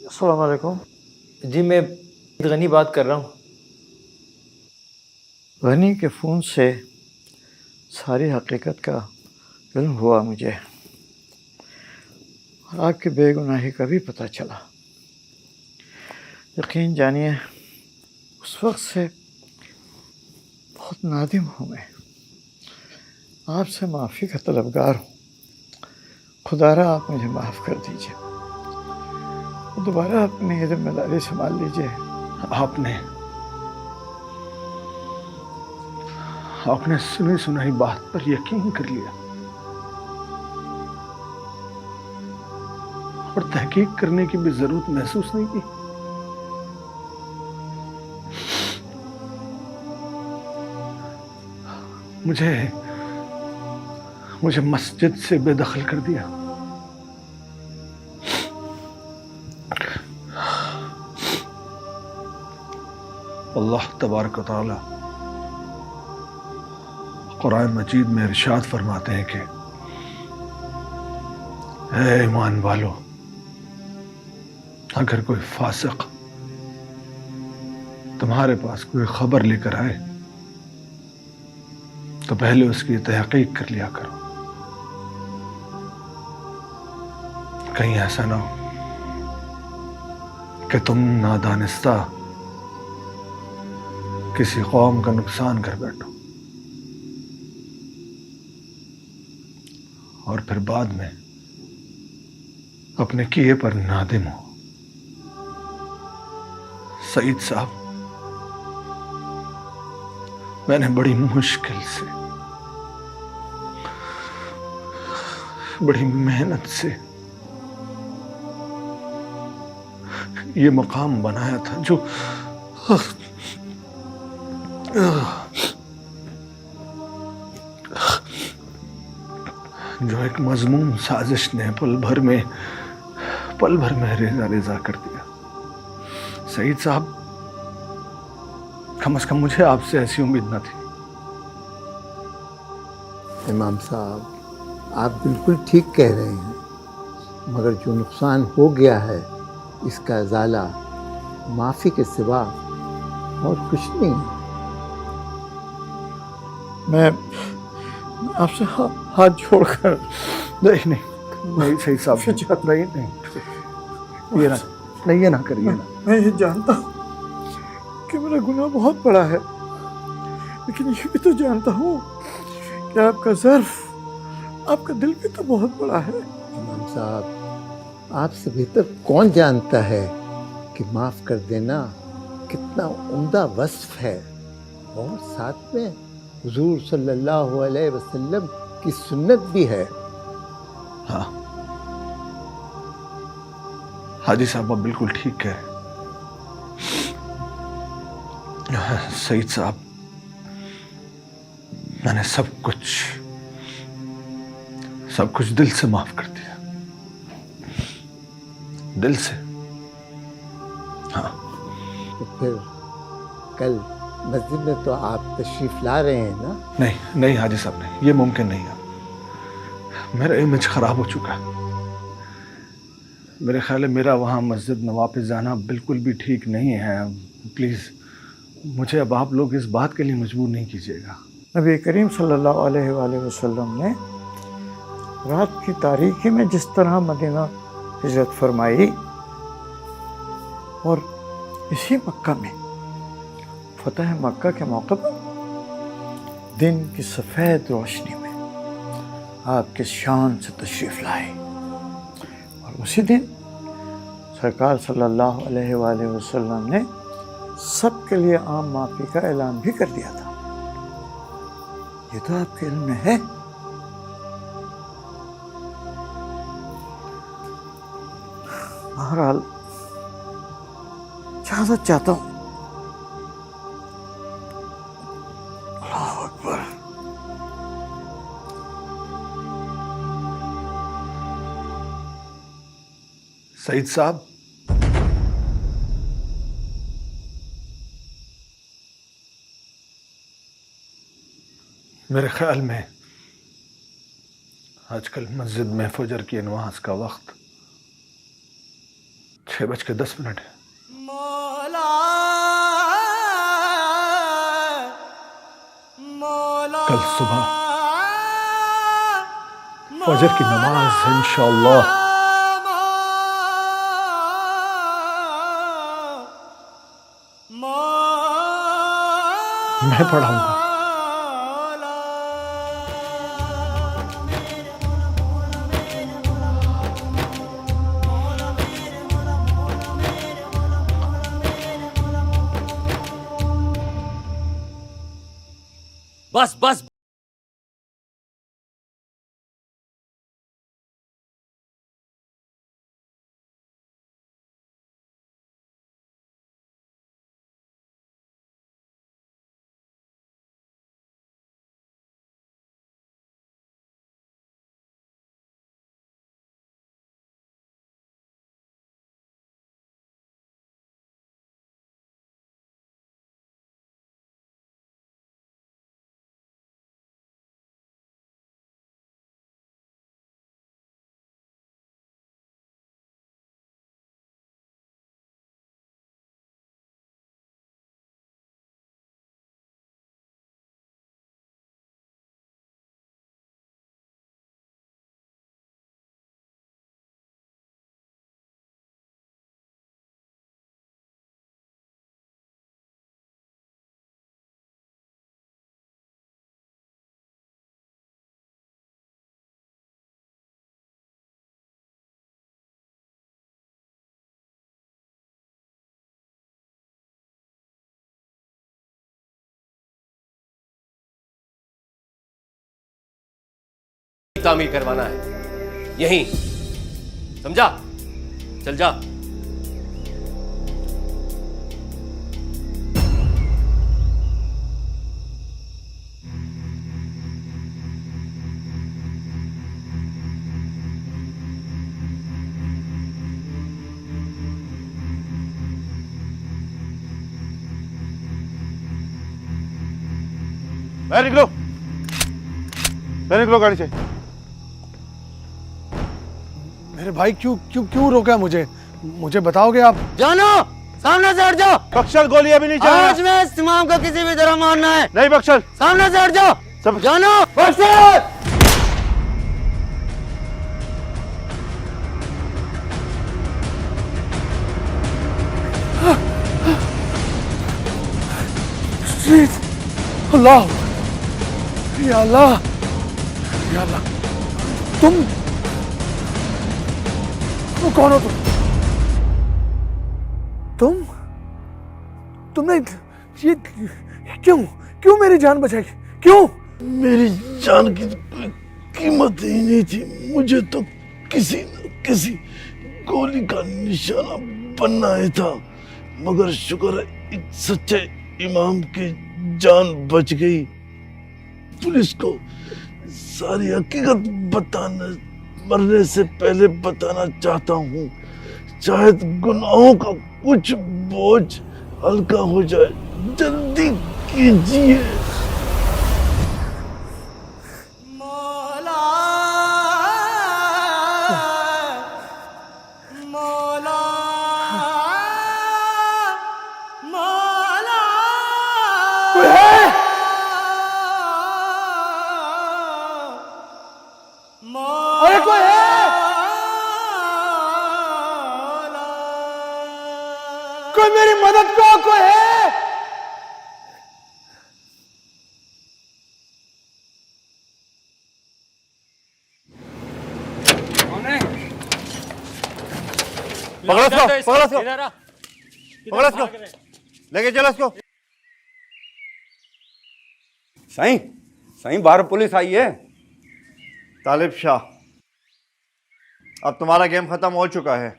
अस्सलाम वालेकुम। जी मैं गनी बात कर रहा हूँ। गनी के फ़ोन से सारी हकीकत का इल्म हुआ मुझे, और आपकी बेगुनाही का भी पता चला। यकीन जानिए उस वक्त से बहुत नादिम हूँ मैं, आपसे माफ़ी का तलबगार हूँ। खुदारा आप मुझे माफ़ कर दीजिए, दोबारा अपनी ये जिम्मेदारी संभाल लीजिए। आपने सुनी सुनाई बात पर यकीन कर लिया। और तहकीक करने की भी जरूरत महसूस नहीं की। मुझे मस्जिद से बेदखल कर दिया। अल्लाह तबारक व तआला कुरान मजीद में इरशाद फरमाते हैं कि ऐ ईमान वालो, अगर कोई फासिक तुम्हारे पास कोई खबर लेकर आए तो पहले उसकी तहकीक कर लिया करो, कहीं ऐसा ना हो कि तुम नादानिस्ता किसी कौम का नुकसान कर बैठो और फिर बाद में अपने किए पर नादिम हो। सईद साहब, मैंने बड़ी मुश्किल से, बड़ी मेहनत से ये मकाम बनाया था जो एक मजमूम साजिश ने पल भर में रेजा रेजा कर दिया। सईद साहब, कम से कम मुझे आपसे ऐसी उम्मीद न थी। इमाम साहब, आप बिल्कुल ठीक कह रहे हैं, मगर जो नुकसान हो गया है इसका इजाला माफ़ी के सिवा और कुछ नहीं है। मैं आपसे हाथ जोड़कर नहीं सही साहब, नहीं ये ना करिए ना। मैं ये जानता हूँ कि मेरा गुनाह बहुत बड़ा है, लेकिन ये भी तो जानता हूँ कि आपका ज़र्फ, आपका दिल भी तो बहुत बड़ा है। इमाम साहब, आपसे बेहतर कौन जानता है कि माफ़ कर देना कितना उम्दा वस्फ है, और साथ में हुजूर सल्लल्लाहु अलैहि वसल्लम की सुन्नत भी है। हाँ हाजी साहब, आप बिल्कुल ठीक कह रहे हैं। सईद साहब, मैंने सब कुछ दिल से माफ कर दिया, दिल से। हाँ, तो फिर कल मस्जिद में तो आप तशरीफ ला रहे हैं ना? नहीं हाजी साहब, नहीं, ये मुमकिन नहीं है। मेरा इमेज खराब हो चुका है। मेरे ख्याल है मेरा वहाँ मस्जिद में वापस जाना बिल्कुल भी ठीक नहीं है। प्लीज़ मुझे अब आप लोग इस बात के लिए मजबूर नहीं कीजिएगा। नबी करीम सल्लल्लाहु अलैहि वसल्लम ने रात की तारीकी में जिस तरह मदीना हिजरत फरमाई, और इसी मक्का में फतह मक्का के मौके पर दिन की सफ़ेद रोशनी में आपके शान से तशरीफ़ लाए, और उसी दिन सरकार सल्लल्लाहु अलैहि वसल्लम ने सबके लिए आम माफ़ी का ऐलान भी कर दिया था। ये तो आपके इल्म में है। बहरहाल इजाज़त चाहता हूँ। अल्लाहु अकबर। सईद साहब, मेरे ख्याल में आजकल मस्जिद में फजर की नमाज का वक्त 6:10 है। कल सुबह फजर की नमाज इंशाअल्लाह मैं पढ़ाऊंगा। बस तामीर करवाना है यहीं, समझा? चल जा। बाहर निकलो, बाहर निकलो गाड़ी से। मेरे भाई क्यों क्यों क्यों रोका मुझे? मुझे बताओगे आप? जानो, सामने से हट जाओ। बख्शल गोली अभी नहीं चलेगा। आज में इस इमाम को किसी भी तरह मारना है। नहीं बख्शल, सामने से हट जाओ। सब जानो, बख्शल। अल्लाह, या अल्लाह, या अल्लाह, तुम कौन हो? तुमने ये क्यों क्यों मेरी जान बचाई? क्यों? मेरी जान की कीमत ही नहीं थी। मुझे तो किसी न किसी गोली का निशाना बनना ही था, मगर शुक्र है एक सच्चे इमाम की जान बच गई। पुलिस को सारी हकीकत बताने मरने से पहले बताना चाहता हूँ, शायद गुनाहों का कुछ बोझ हल्का हो जाए। जल्दी कीजिए। अरे कोई है? कोई मेरी मदद को, कोई है? पकड़ो इसको, पकड़ो इसको, पकड़ो इसको, लेके चलो इसको। साईं, साईं बाहर पुलिस आई है। तालिब शाह, अब तुम्हारा गेम खत्म हो चुका है,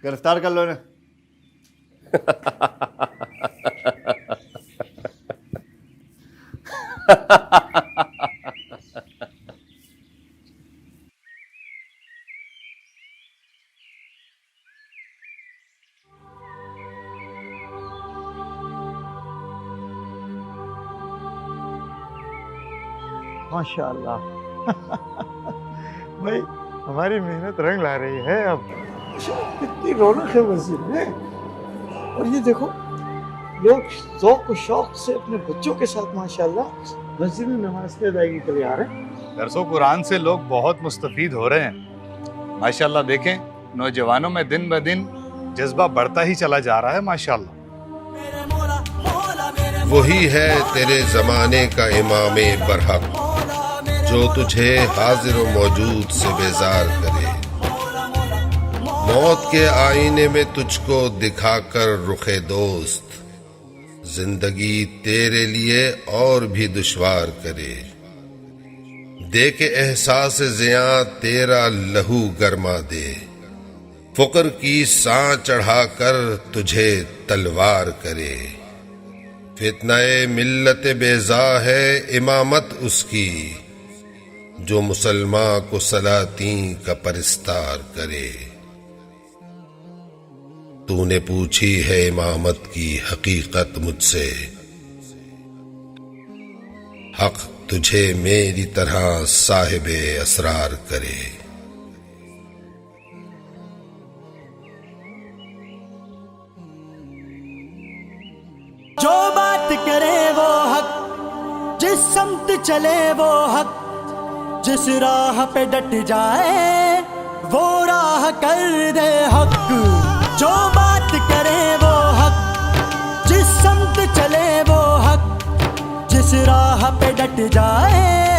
गिरफ्तार कर लो इन्हें। माशाअल्लाह। भाई हमारी मेहनत रंग ला रही है। अब कितनी रौनक है मस्जिद में। और ये देखो, लोग ज़ौक़ और शौक़ से अपने बच्चों के साथ माशाअल्लाह मस्जिद में नमाज की अदायगी के लिए आ रहे हैं। दरसो कुरान से लोग बहुत मुस्तफीद हो रहे हैं माशाअल्लाह। देखें, नौजवानों में दिन ब दिन जज्बा बढ़ता ही चला जा रहा है माशाअल्लाह। वही है तेरे जमाने का इमाम बरहक, जो तुझे हाजिर व मौजूद से बेजार करे, मौत के आईने में तुझको दिखाकर रुखे दोस्त, जिंदगी तेरे लिए और भी दुश्वार करे, दे के एहसास ज़िया तेरा लहू गरमा दे, फुकर की सांस चढ़ाकर तुझे तलवार करे। फितनाए मिल्लत बेजा है इमामत उसकी, जो मुसलमान को सलातीं का परिस्तार करे। तूने पूछी है इमामत की हकीकत मुझसे, हक तुझे मेरी तरह साहिबे असरार करे। जो बात करे वो हक, जिस समत चले वो हक, जिस राह पे डट जाए वो राह कर दे हक। जो बात करे वो हक, जिस समत चले वो हक, जिस राह पे डट जाए